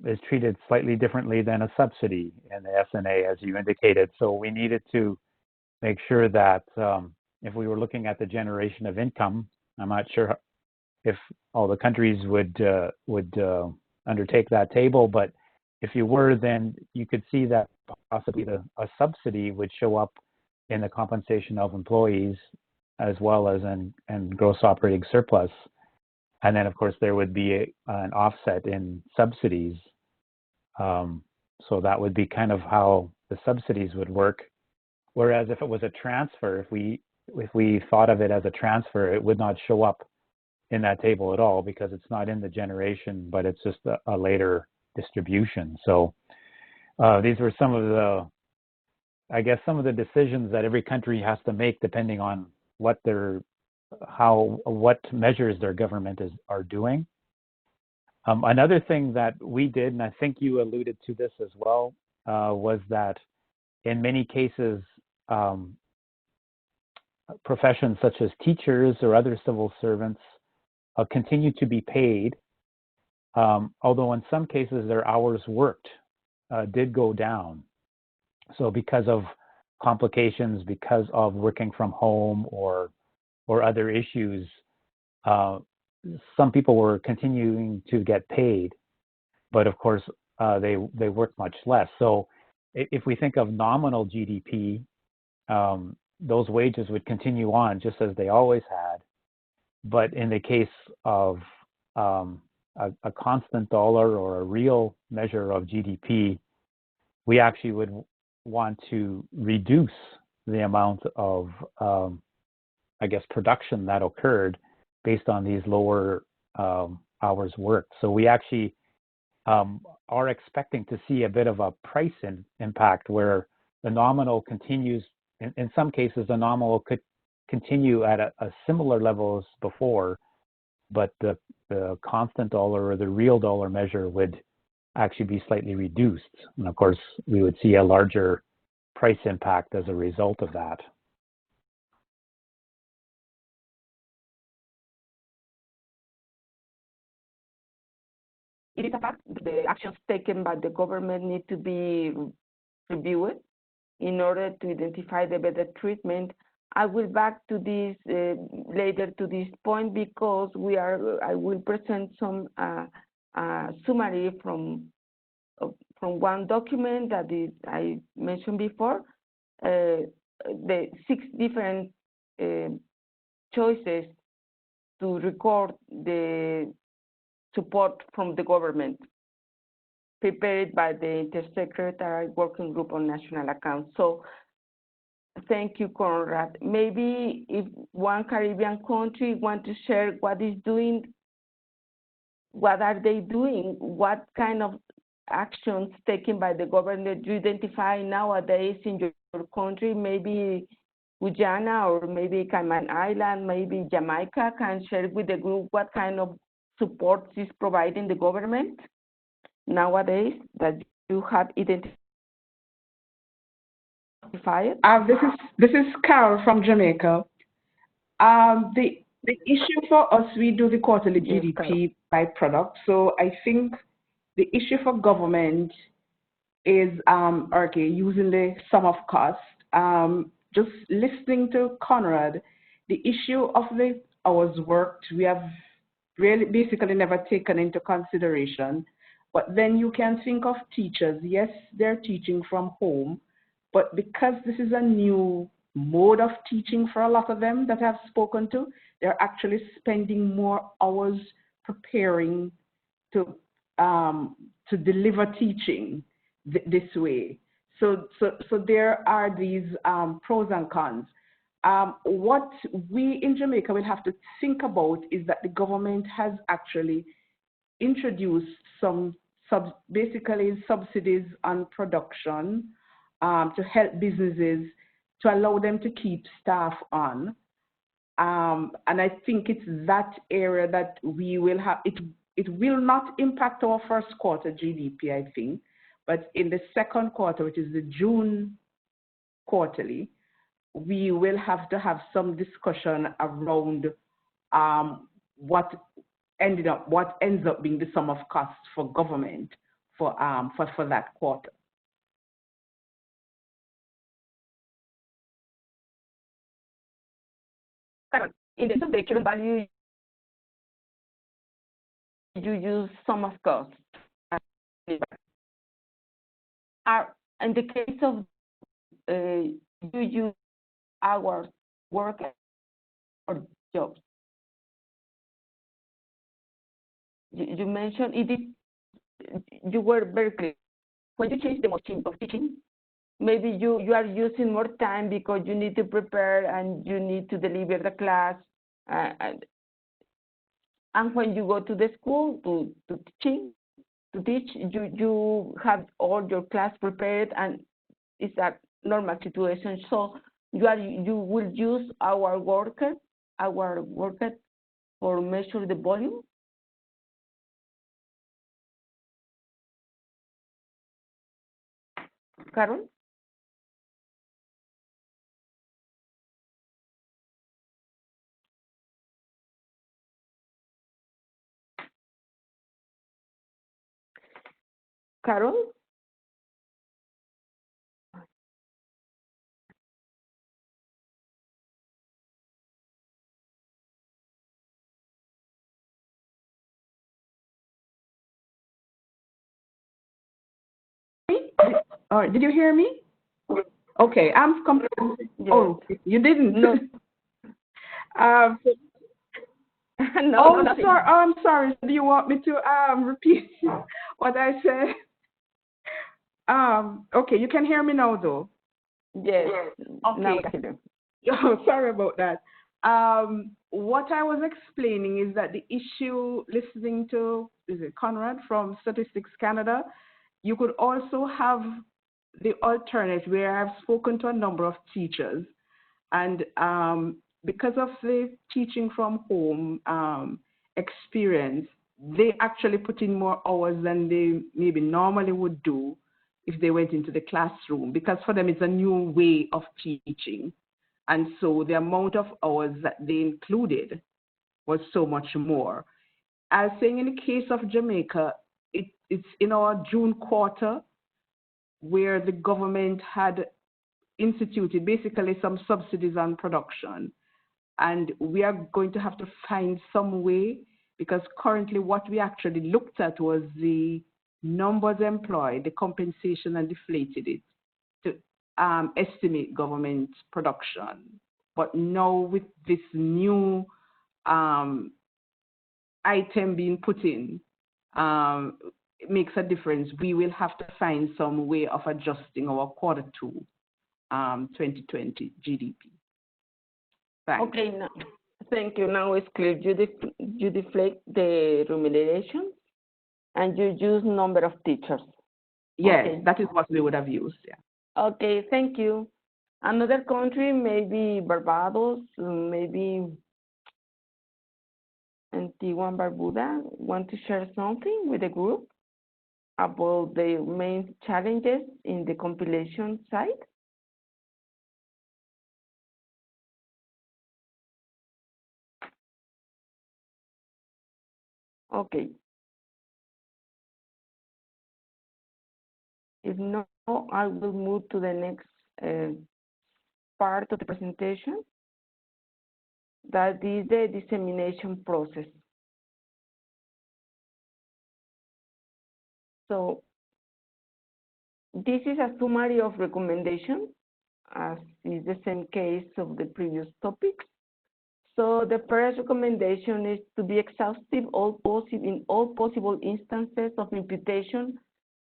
is treated slightly differently than a subsidy in the SNA, as you indicated. So we needed to make sure that if we were looking at the generation of income, I'm not sure if all the countries would undertake that table, but if you were, then you could see that possibly a subsidy would show up in the compensation of employees as well as in gross operating surplus. And then, of course, there would be an offset in subsidies So that would be kind of how the subsidies would work. Whereas if it was a transfer, if we thought of it as a transfer, it would not show up in that table at all because it's not in the generation, but it's just a later distribution. So these were some of the, I guess, some of the decisions that every country has to make depending on what measures their government are doing. Another thing that we did, and I think you alluded to this as well, was that in many cases, professions such as teachers or other civil servants continue to be paid, although in some cases their hours worked did go down. So because of complications, because of working from home or other issues, some people were continuing to get paid, but of course they work much less. So if we think of nominal GDP, those wages would continue on just as they always had. But in the case of a constant dollar or a real measure of GDP, we actually would want to reduce the amount of, I guess, production that occurred based on these lower hours worked. So we actually are expecting to see a bit of a price impact where the nominal continues. In some cases, the nominal could continue at a similar level as before, but the constant dollar or the real dollar measure would actually be slightly reduced. And of course, we would see a larger price impact as a result of that. It is a fact the actions taken by the government need to be reviewed in order to identify the better treatment. I will back to this later to this point because I will present some summary from one document that I mentioned before, the 6 different choices to record the support from the government, prepared by the Intersecretarial Working Group on National Accounts. So thank you, Conrad. Maybe if one Caribbean country want to share what is doing, what are they doing, what kind of actions taken by the government you identify nowadays in your country, maybe Guyana or maybe Cayman Island, maybe Jamaica can share with the group what kind of support is providing the government nowadays that you have identified? This is Carol from Jamaica. The issue for us, we do the quarterly GDP by product. So I think the issue for government is using the sum of cost. Just listening to Conrad, the issue of the hours worked, we have really basically never taken into consideration. But then you can think of teachers. Yes, they're teaching from home, but because this is a new mode of teaching for a lot of them that I've spoken to, they're actually spending more hours preparing to deliver teaching this way. So there are these pros and cons. What we in Jamaica will have to think about is that the government has actually introduced some basically subsidies on production to help businesses to allow them to keep staff on. And I think it's that area that we will have, it will not impact our first quarter GDP, I think, but in the second quarter, which is the June quarterly, we will have to have some discussion around what ends up being the sum of costs for government for that quarter. In terms of the current value, you use sum of costs. In the case of you use hours work or jobs. You mentioned it is, you were very clear. when you change the mode of teaching, maybe you are using more time because you need to prepare and you need to deliver the class. And when you go to the school to teach, you have all your class prepared, and it's a normal situation. So you will use our worker for measure the volume. Carol? Carol? Oh, did you hear me? Okay, I'm completely. Yes. Oh, you didn't. No. No, oh, sorry. Oh, I'm sorry. Do you want me to repeat what I said? Okay, you can hear me now, though. Yes. Okay. Now I can. Oh, sorry about that. What I was explaining is that the issue, listening to, is it Conrad from Statistics Canada, you could also have the alternate where I've spoken to a number of teachers, and because of the teaching from home experience, they actually put in more hours than they maybe normally would do if they went into the classroom, because for them it's a new way of teaching. And so the amount of hours that they included was so much more. I was saying in the case of Jamaica, it's in our June quarter where the government had instituted basically some subsidies on production. And we are going to have to find some way, because currently what we actually looked at was the numbers employed, the compensation, and deflated it to estimate government production. But now with this new item being put in, it makes a difference. We will have to find some way of adjusting our quarter two 2020 GDP. Thanks. Okay, now, thank you. Now it's clear. You deflate the remuneration and you use number of teachers. Yes, okay. That is what we would have used. Yeah. Okay, thank you. Another country, maybe Barbados, maybe Antigua and Barbuda, want to share something with the group about the main challenges in the compilation side? Okay. If not, I will move to the next part of the presentation. That is the dissemination process. So this is a summary of recommendations, as is the same case of the previous topics. So the first recommendation is to be exhaustive in all possible instances of imputation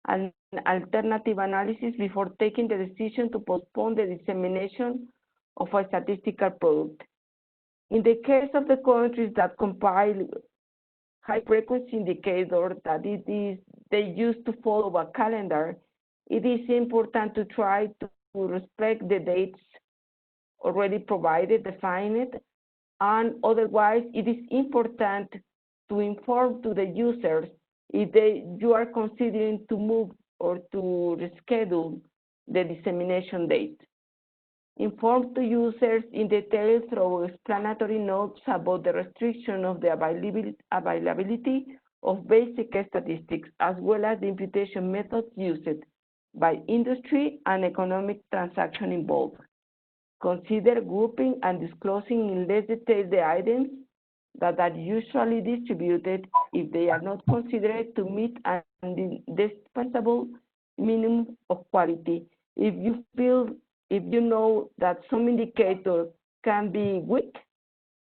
and alternative analysis before taking the decision to postpone the dissemination of a statistical product. In the case of the countries that compile high-frequency indicators that they used to follow a calendar, it is important to try to respect the dates already provided, defined, and otherwise it is important to inform to the users if you are considering to move or to reschedule the dissemination date. Inform to users in detail through explanatory notes about the restriction of the availability of basic statistics, as well as the imputation methods used by industry and economic transaction involved. Consider grouping and disclosing in less detail the items that are usually distributed if they are not considered to meet an indispensable minimum of quality. If you know that some indicator can be weak,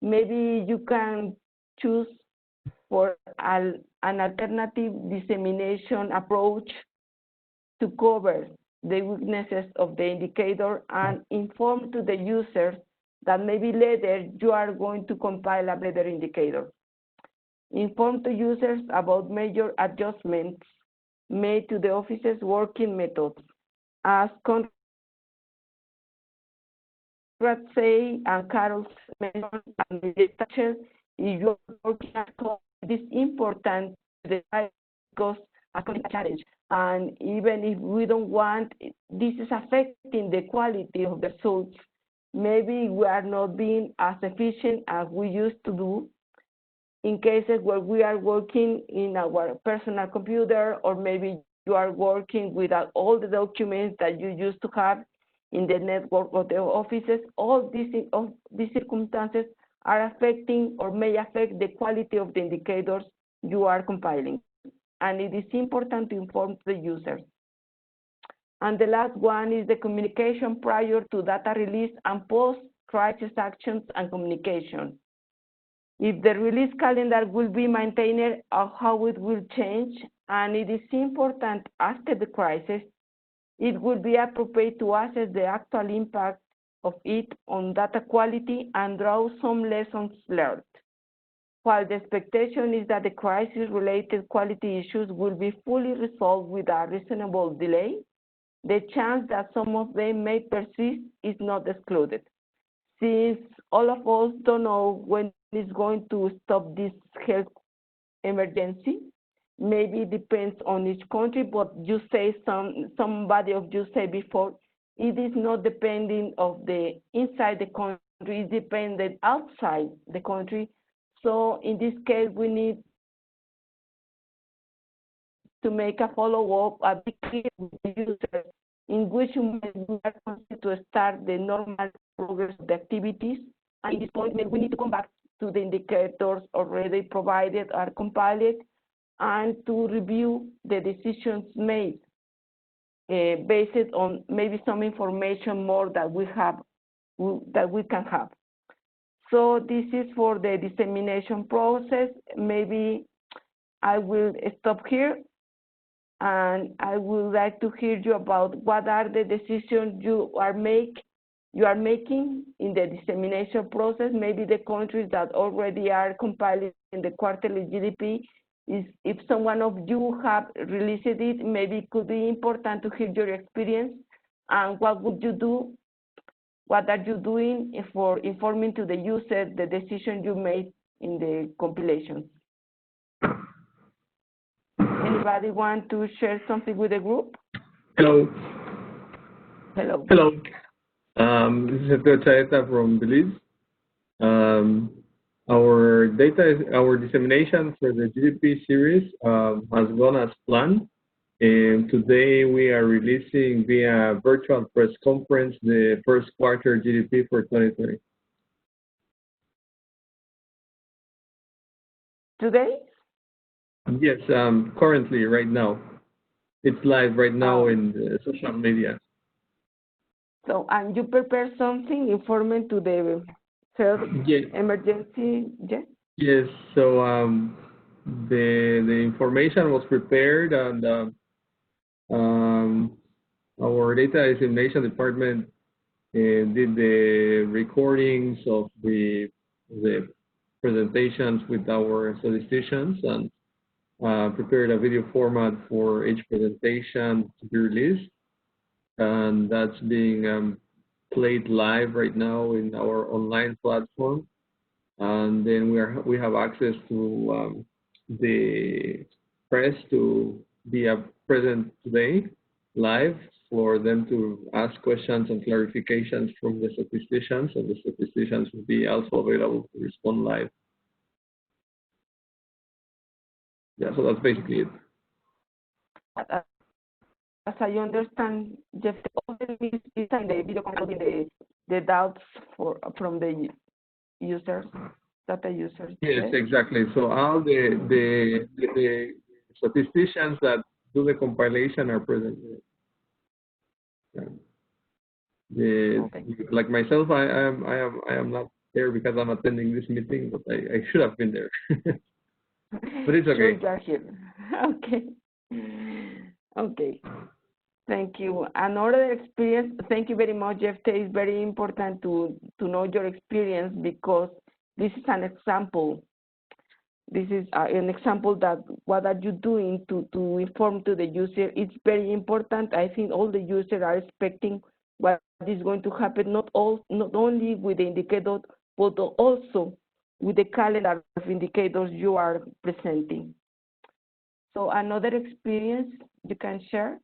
maybe you can choose for an alternative dissemination approach to cover the weaknesses of the indicator and inform to the users that maybe later you are going to compile a better indicator. Inform to users about major adjustments made to the office's working methods. As Conrad say and Carol mentioned, if you're working at home, it is important because a challenge. And even if we don't want, this is affecting the quality of the results. Maybe we are not being as efficient as we used to do in cases where we are working in our personal computer, or maybe you are working without all the documents that you used to have in the network of the offices. All these circumstances are affecting or may affect the quality of the indicators you are compiling. And it is important to inform the users. And the last one is the communication prior to data release and post-crisis actions and communication. If the release calendar will be maintained or how it will change, and it is important after the crisis, it would be appropriate to assess the actual impact of it on data quality and draw some lessons learned. While the expectation is that the crisis-related quality issues will be fully resolved with a reasonable delay, the chance that some of them may persist is not excluded. Since all of us don't know when it's going to stop this health emergency, maybe it depends on each country, but you say somebody of you said before, it is not depending of the inside the country, it's dependent outside the country. So in this case, we need to make a follow-up, a big clear with the user in which we are going to start the normal progress of the activities. And at this point, we need to come back to the indicators already provided or compiled and to review the decisions made based on maybe some information more that we can have. So this is for the dissemination process. Maybe I will stop here, and I would like to hear you about what are the decisions you are making in the dissemination process. Maybe the countries that already are compiling the quarterly GDP. If someone of you have released it, maybe it could be important to hear your experience and what would you do. What are you doing for informing to the user the decision you made in the compilation? Anybody want to share something with the group? Hello. Hello. Hello. This is Tercera from Belize. Our dissemination for the GDP series has gone as planned. And today we are releasing via virtual press conference the first quarter GDP for 2020. Today? Yes, currently, right now. It's live right now in the social media. So, and you prepare something informing to the health emergency? Yes? Yes, so the information was prepared, and our data dissemination department did the recordings of the presentations with our statisticians and prepared a video format for each presentation to be released. And that's being played live right now in our online platform. And then we have access to the press to be present today live for them to ask questions and clarifications from the statisticians, and the statisticians will be also available to respond live. Yeah, so that's basically it. As I understand, Jeff, all the video conferencing the doubts from the users, data users. Yes, exactly. So all the statisticians that do the compilation are present. Like myself, I am not there because I'm attending this meeting, but I should have been there. But it's okay. Sure, you are here. Okay. Okay. Thank you. Another experience, thank you very much, Jeff. It's very important to know your experience because this is an example. This is an example that what are you doing to inform to the user. It's very important. I think all the users are expecting what is going to happen, not only with the indicator, but also with the calendar of indicators you are presenting. So another experience you can share?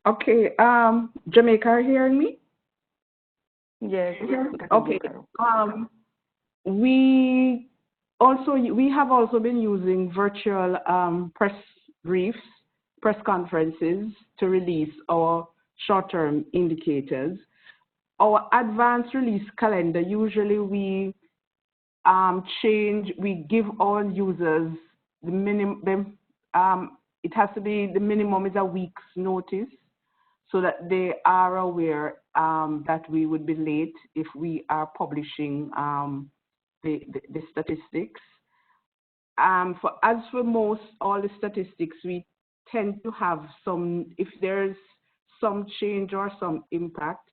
Okay, Jamaica, are you hearing me? Yes. Okay. We have also been using virtual press briefs, press conferences to release our short-term indicators. Our advanced release calendar, usually we give all users the minimum, it has to be, the minimum is a week's notice so that they are aware that we would be late if we are publishing the statistics. As for most, all the statistics, we tend to have some, if there's some change or some impact,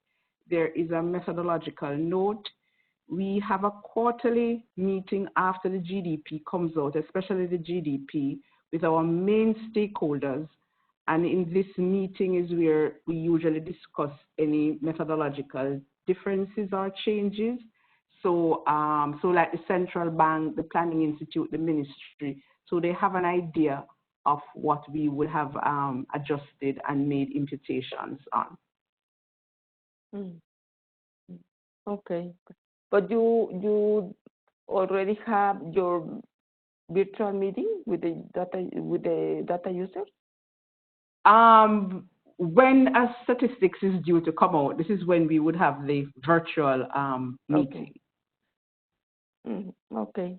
there is a methodological note. We have a quarterly meeting after the GDP comes out, especially the GDP, with our main stakeholders. And in this meeting is where we usually discuss any methodological differences or changes. So, like the central bank, the planning institute, the ministry, so they have an idea of what we would have adjusted and made imputations on. Okay, but you already have your virtual meeting with the data users? When a statistics is due to come out, this is when we would have the virtual meeting. Okay.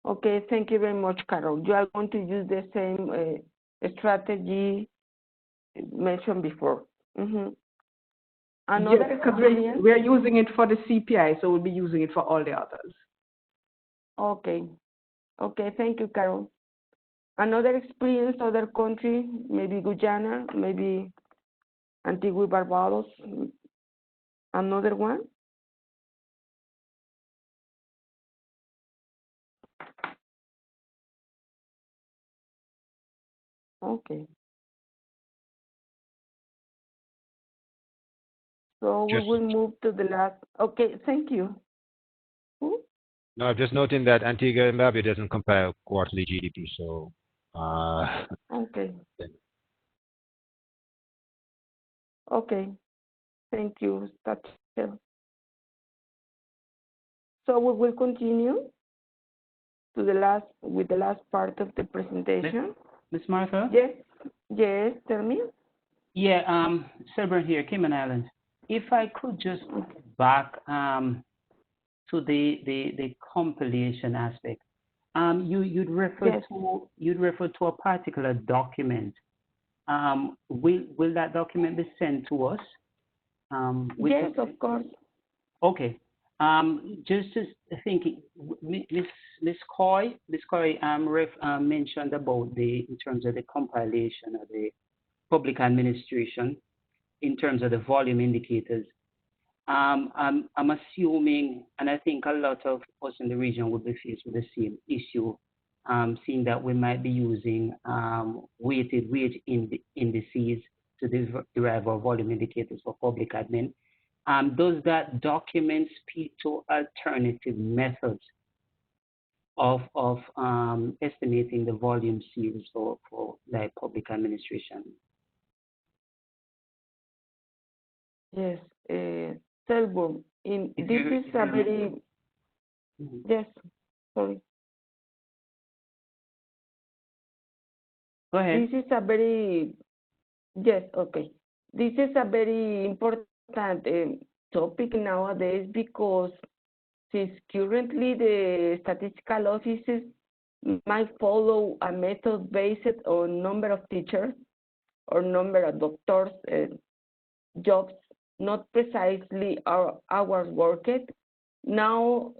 Okay, thank you very much, Carol. You are going to use the same strategy mentioned before. Another because we're using it for the CPI, so we'll be using it for all the others. Okay. Okay, thank you, Carol. Another experience, other country, maybe Guyana, maybe Antigua Barbados, another one? Okay. So we will move to the last. Okay, thank you. Who? No, just noting that Antigua and Barbuda doesn't compare quarterly GDP, so. Okay. Okay. Thank you, Thatcher. So we will continue to with the last part of the presentation. Ms. Martha? Yes. Yes, tell me. Yeah, Selburn here, Cayman Islands. If I could just go back to the compilation aspect. You'd refer to a particular document. Will that document be sent to us? Yes, of course. Okay. Just thinking, Ms. Coy mentioned about in terms of the compilation of the public administration, in terms of the volume indicators. I'm assuming, and I think a lot of us in the region would be faced with the same issue, seeing that we might be using weighted wage indices to derive our volume indicators for public admin. Does that document speak to alternative methods of estimating the volume series for like public administration? Yes, Selburn, this is a very, yes, sorry. Go ahead. This is a very, yes, okay. This is a very important topic nowadays because since currently the statistical offices might follow a method based on number of teachers or number of doctors, jobs, not precisely our hours worked. Now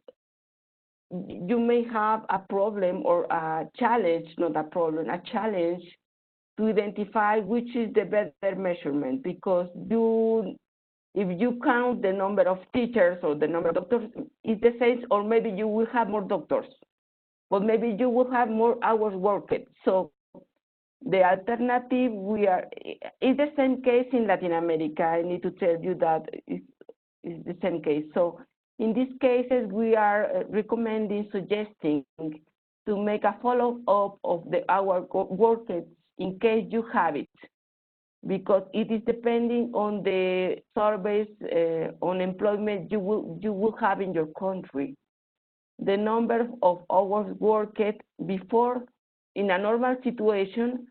you may have a problem or a challenge, not a problem, a challenge to identify which is the better measurement, because if you count the number of teachers or the number of doctors, it's the same, or maybe you will have more doctors, but maybe you will have more hours worked. So the alternative, it's the same case in Latin America. I need to tell you that it's the same case. So in these cases, we are suggesting to make a follow-up of the hour worked in case you have it, because it is depending on the surveys on employment you will have in your country. The number of hours worked before in a normal situation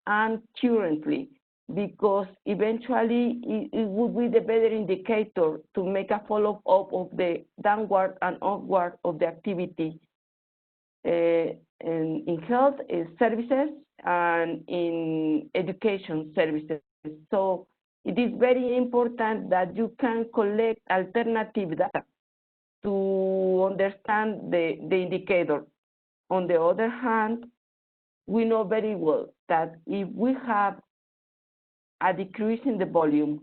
and currently, because eventually it would be the better indicator to make a follow-up of the downward and upward of the activity in health services and in education services. So it is very important that you can collect alternative data to understand the indicator. On the other hand, we know very well that if we have a decrease in the volume,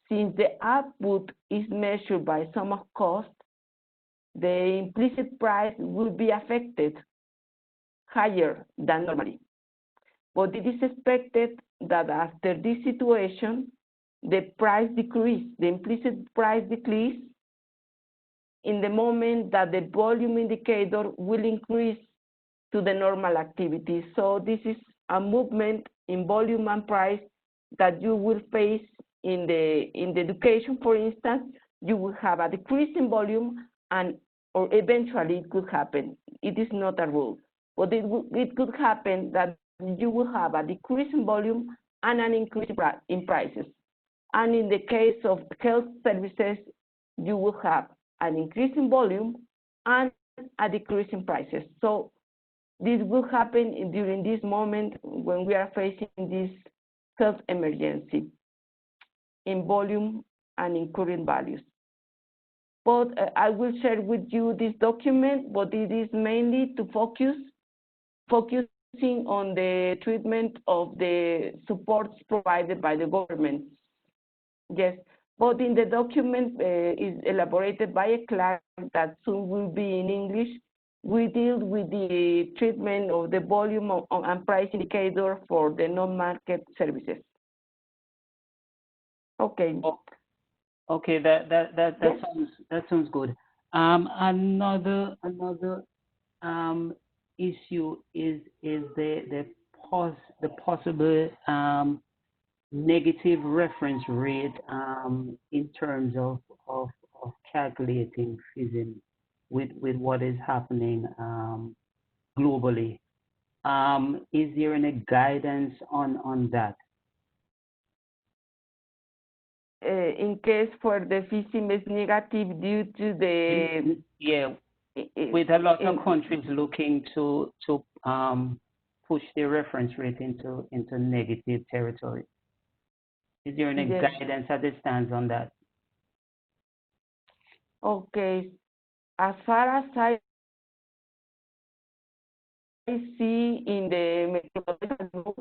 since the output is measured by sum of cost, the implicit price will be affected higher than normally. But it is expected that after this situation, the price decrease, the implicit price decrease in the moment that the volume indicator will increase to the normal activity. So this is a movement in volume and price that you will face in the education, for instance. You will have a decrease in volume, or eventually it could happen. It is not a rule, but it could happen that you will have a decrease in volume and an increase in prices. And in the case of health services, you will have an increase in volume and a decrease in prices. So this will happen during this moment when we are facing this health emergency in volume and in current values. But I will share with you this document, but it is mainly to focusing on the treatment of the supports provided by the government. Yes, but in the document is elaborated by a clerk that soon will be in English. We deal with the treatment of the volume and price indicator for the non-market services. Okay. Okay, that sounds good. Another issue is the possible negative reference rate in terms of calculating phasing with what is happening globally. Is there any guidance on that? In case for the phasing is negative due to the with a lot of countries looking to push their reference rate into negative territory. Is there any guidance as it stands on that? Okay, as far as I see in the methodology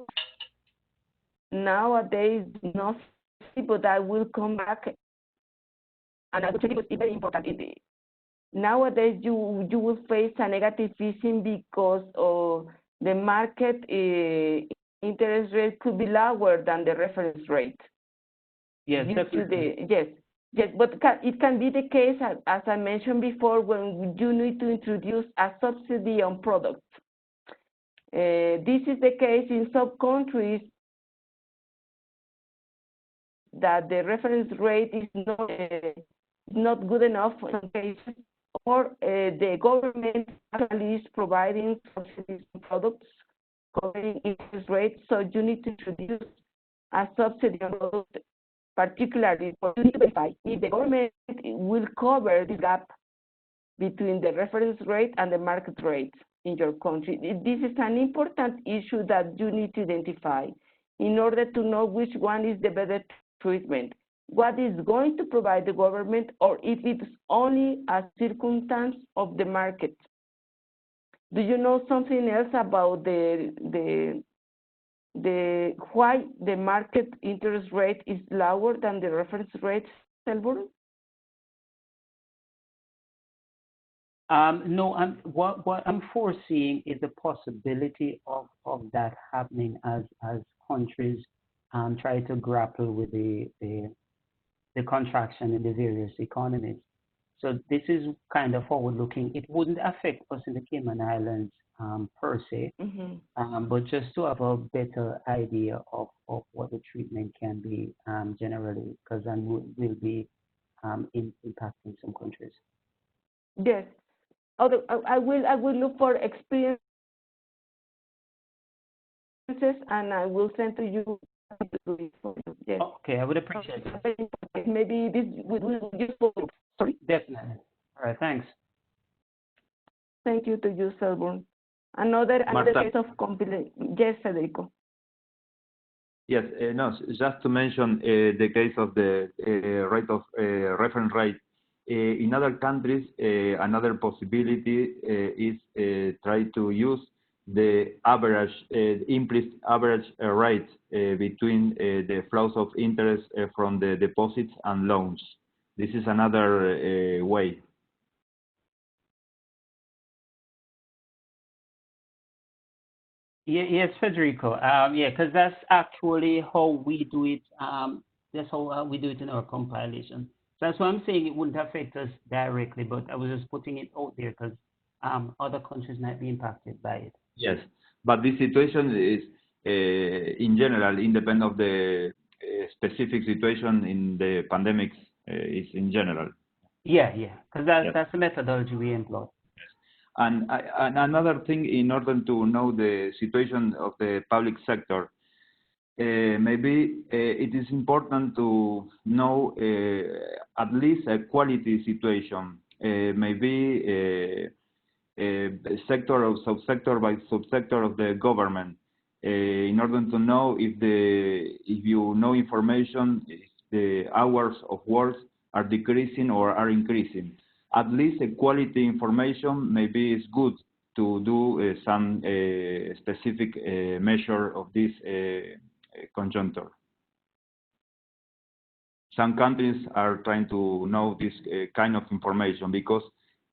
nowadays, not, but I will come back and I will tell you it's very important. Nowadays, you will face a negative phasing because the market interest rate could be lower than the reference rate. Yes, yes, but it can be the case, as I mentioned before, when you need to introduce a subsidy on products. This is the case in some countries that the reference rate is not good enough in some cases, or the government actually is providing subsidies on products covering interest rates, so you need to introduce a subsidy on products, particularly for you need to verify if the government will cover the gap between the reference rate and the market rate in your country. This is an important issue that you need to identify in order to know which one is the better treatment, what is going to provide the government, or if it's only a circumstance of the market. Do you know something else about the why the market interest rate is lower than the reference rate, Selborn? No, what I'm foreseeing is the possibility of that happening as countries try to grapple with the contraction in the various economies. So this is kind of forward-looking. It wouldn't affect us in the Cayman Islands per se, but just to have a better idea of what the treatment can be generally, because that will be impacting some countries. Yes. Although I will look for experiences and I will send to you. Yes. Okay, I would appreciate it. Maybe this will be useful. Sorry. Definitely. All right, thanks. Thank you to you, Selborn. Another case of compilation. Yes, Federico. Yes, no, just to mention the case of the rate of reference rate. In other countries, another possibility is try to use the average, implicit average rate between the flows of interest from the deposits and loans. This is another way. Yes, Federico. Yeah, because that's actually how we do it. That's how we do it in our compilation. So that's why I'm saying it wouldn't affect us directly, but I was just putting it out there because other countries might be impacted by it. Yes, but this situation is in general independent of the specific situation in the pandemics. Is in general. Yeah, because that's the methodology we employ. And another thing, in order to know the situation of the public sector, maybe it is important to know at least a quality situation. Maybe sector or subsector by subsector of the government, in order to know if you know information, if the hours of work are decreasing or are increasing. At least a quality information maybe is good to do some specific measure of this conjuncture. Some countries are trying to know this kind of information because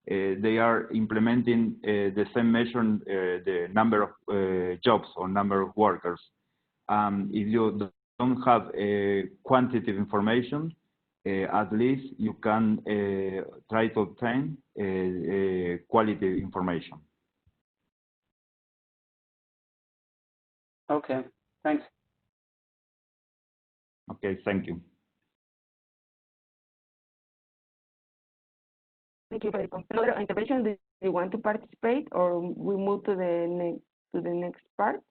they are implementing the same measure, the number of jobs or number of workers. If you don't have quantitative information, at least you can try to obtain quality information. Okay, thanks. Okay, thank you. Thank you, Federico. Another intervention, do you want to participate or we move to the next part?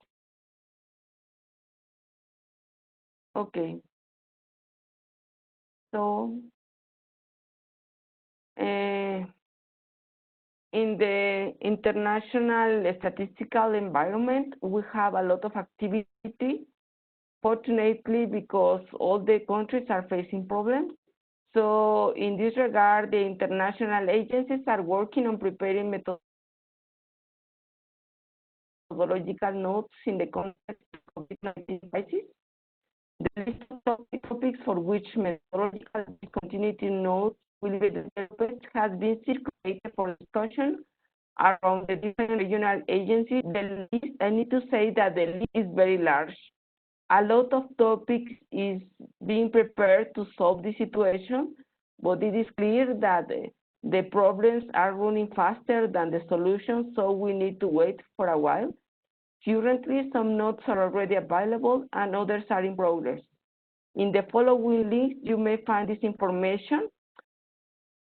Okay. So, in the international statistical environment, we have a lot of activity, fortunately, because all the countries are facing problems. So in this regard, the international agencies are working on preparing methodological notes in the context of COVID-19 crisis. The list of topics for which methodological continuity notes will be developed has been circulated for discussion around the different regional agencies. The list, I need to say that the list is very large. A lot of topics is being prepared to solve the situation, but it is clear that the problems are running faster than the solutions, so we need to wait for a while. Currently, some notes are already available and others are in progress. In the following links, you may find this information.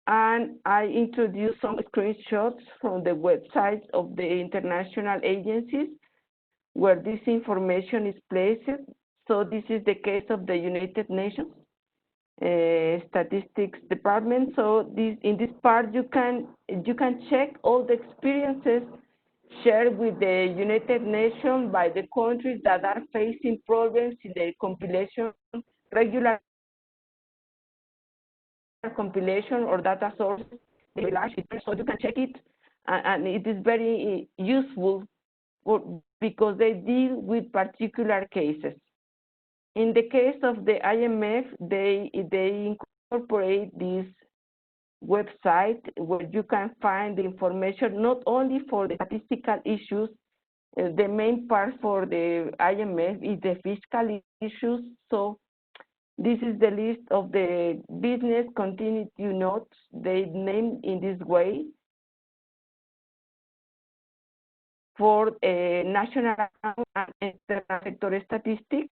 And I introduced some screenshots from the websites of the international agencies where this information is placed. So this is the case of the United Nations Statistics Department. So in this part, you can check all the experiences shared with the United Nations by the countries that are facing problems in the compilation, regular compilation or data sources. So you can check it, and it is very useful because they deal with particular cases. In the case of the IMF, they incorporate this website where you can find the information not only for the statistical issues. The main part for the IMF is the fiscal issues. So this is the list of the business continuity notes they named in this way for national and external sector statistics.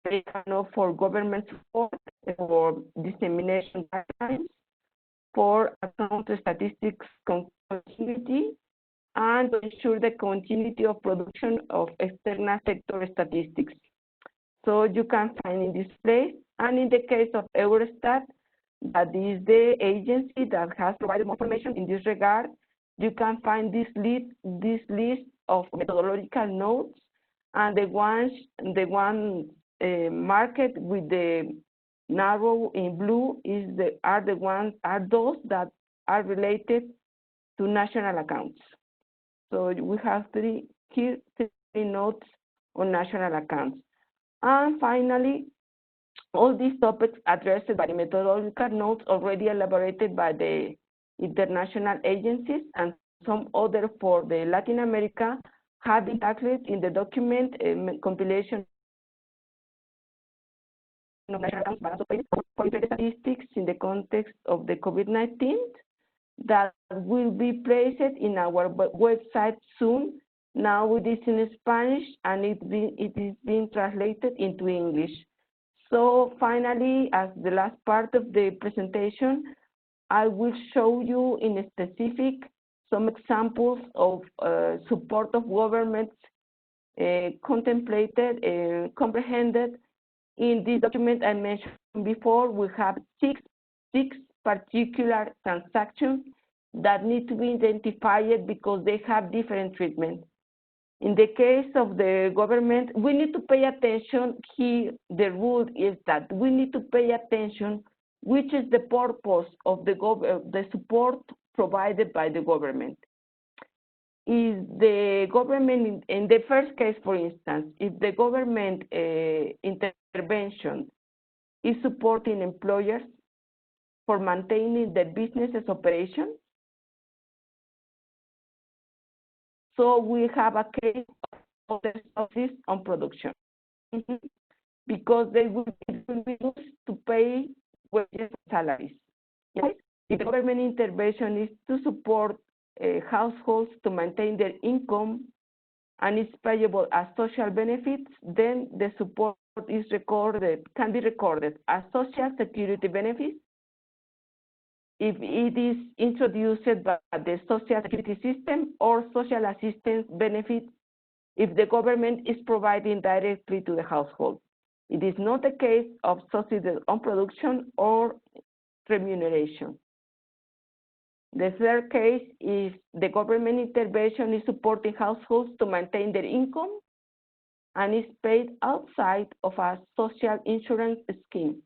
They can know for government support, for dissemination guidelines, for account statistics continuity, and to ensure the continuity of production of external sector statistics. So you can find in this place, and in the case of Eurostat, that is the agency that has provided more information in this regard, you can find this list of methodological notes, and the one marked with the narrow in blue are those that are related to national accounts. So we have three notes on national accounts. And finally, all these topics addressed by the methodological notes already elaborated by the international agencies and some other for the Latin America have been tackled in the document compilation of national accounts, balance of payments, for statistics in the context of the COVID-19 that will be placed in our website soon. Now it is in Spanish and it is being translated into English. So finally, as the last part of the presentation, I will show you in specific some examples of support of governments comprehended in this document I mentioned before. We have six particular transactions that need to be identified because they have different treatment. In the case of the government, we need to pay attention here. The rule is that we need to pay attention which is the purpose of the support provided by the government. Is the government, in the first case, for instance, if the government intervention is supporting employers for maintaining their business's operation, so we have a case of this on production, because they will be used to pay wages and salaries. Yes? If the government intervention is to support households to maintain their income and is payable as social benefits, then the support is can be recorded as social security benefits if it is introduced by the social security system, or social assistance benefits if the government is providing directly to the household. It is not the case of subsidies on production or remuneration. The third case is the government intervention is supporting households to maintain their income and is paid outside of a social insurance scheme.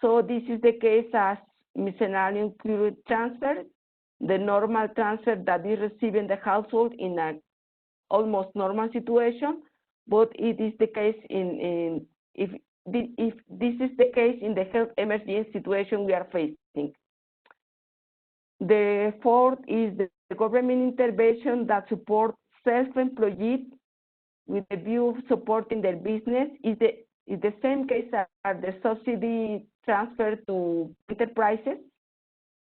So this is the case as miscellaneous period transfer, the normal transfer that is received in the household in an almost normal situation, but it is the case if this is the case in the health emergency situation we are facing. The fourth is the government intervention that supports self-employed with the view of supporting their business. Is the same case as the subsidy transfer to enterprises.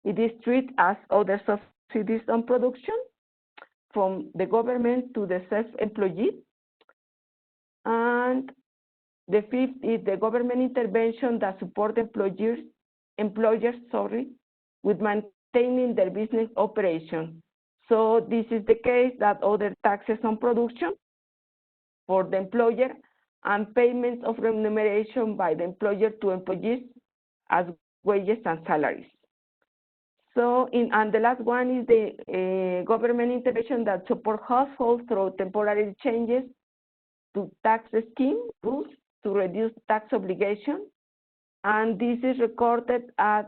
It is treated as other subsidies on production from the government to the self-employed. And the fifth is the government intervention that supports employers with maintaining their business operation. So this is the case that other taxes on production for the employer and payments of remuneration by the employer to employees as wages and salaries. So, and the last one is the government intervention that supports households through temporary changes to tax scheme rules to reduce tax obligation, and this is recorded as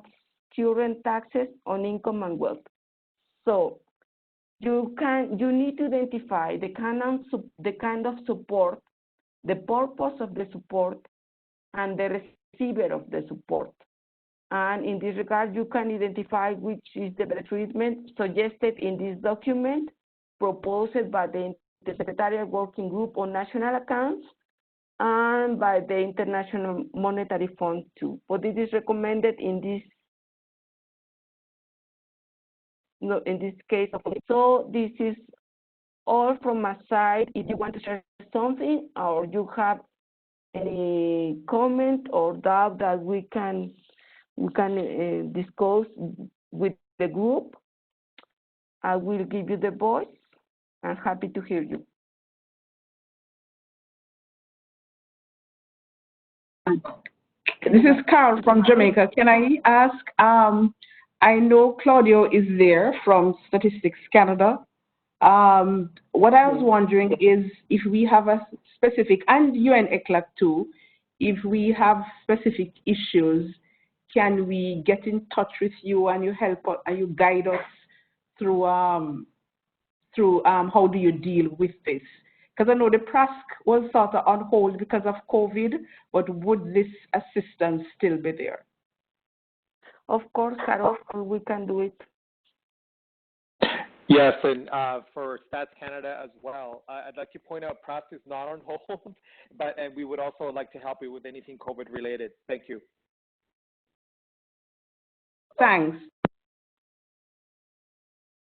current taxes on income and wealth. So, you need to identify the kind of support, the purpose of the support, and the receiver of the support. And in this regard, you can identify which is the better treatment suggested in this document proposed by the Secretarial Working Group on National Accounts and by the International Monetary Fund too. But it is recommended in this case. So this is all from my side. If you want to share something or you have any comment or doubt that we can discuss with the group, I will give you the voice. I'm happy to hear you. This is Carl from Jamaica. Can I ask, I know Claudio is there from Statistics Canada. What I was wondering is if we have a specific, and UNECLAC too, if we have specific issues, can we get in touch with you and you help us, and you guide us through how do you deal with this? Because I know the PRASC was sort of on hold because of COVID, but would this assistance still be there? Of course, Carol, we can do it. Yes, and for Stats Canada as well, I'd like to point out PRASC is not on hold, and we would also like to help you with anything COVID related. Thank you. Thanks.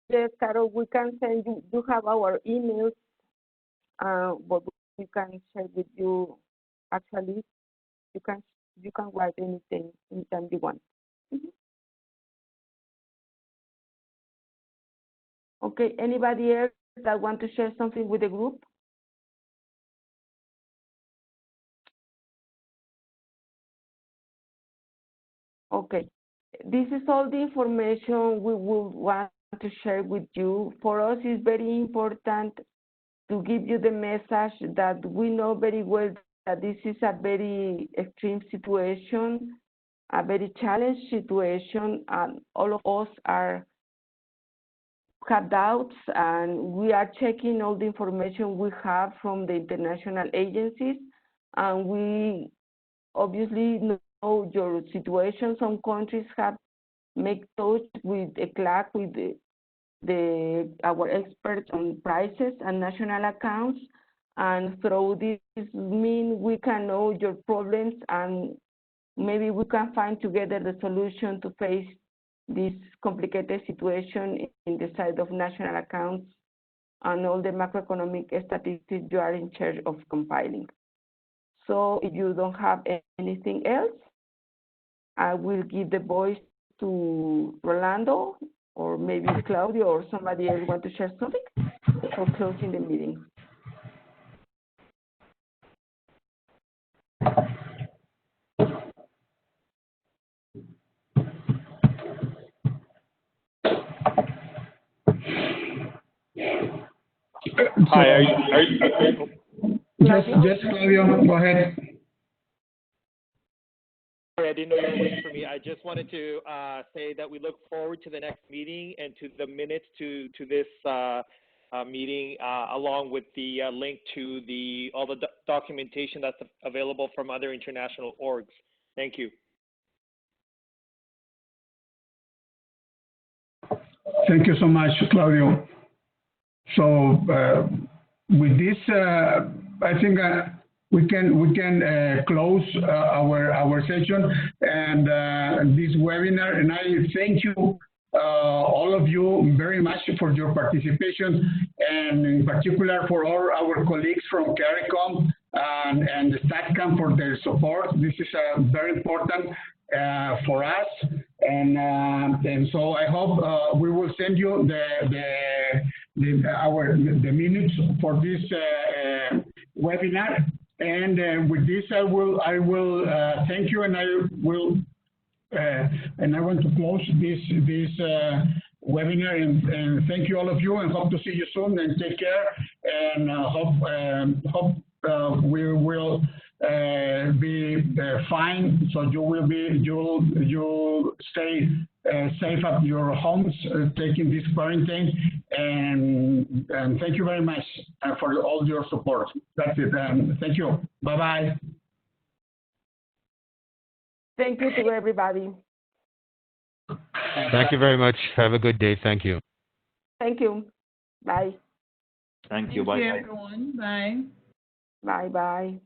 Yes, Carol, we can send you. You have our emails, but we can share with you. Actually, you can write anything anytime you want. Okay. Anybody else that want to share something with the group? Okay. This is all the information we would want to share with you. For us, it's very important to give you the message that we know very well that this is a very extreme situation, a very challenged situation, and all of us have doubts, and we are checking all the information we have from the international agencies, and we obviously know your situation. Some countries have made touch with ECLAC, with our experts on prices and national accounts, and through this means we can know your problems, and maybe we can find together the solution to face this complicated situation in the side of national accounts and all the macroeconomic statistics you are in charge of compiling. So if you don't have anything else, I will give the voice to Rolando, or maybe Claudio or somebody else want to share something for closing the meeting. Hi, are you Yes, Claudio, go ahead. Sorry, I didn't know you were waiting for me. I just wanted to say that we look forward to the next meeting and to the minutes to this meeting, along with the link to all the documentation that's available from other international orgs. Thank you. Thank you so much, Claudio. So with this, I think we can close our session and this webinar. And I thank you, all of you, very much for your participation, and in particular for all our colleagues from CARICOM and the StatCam for their support. This is very important for us, and so I hope we will send you the minutes for this webinar. And with this, I will thank you, and I want to close this webinar, and thank you all of you, and hope to see you soon, and take care, and hope we will be fine. So you'll stay safe at your homes, taking this quarantine. And thank you very much for all your support. That's it. Thank you. Bye-bye. Thank you to everybody. Thank you very much. Have a good day. Thank you. Thank you. Bye. Thank you. Bye. Thank you, everyone. Bye. Bye-bye.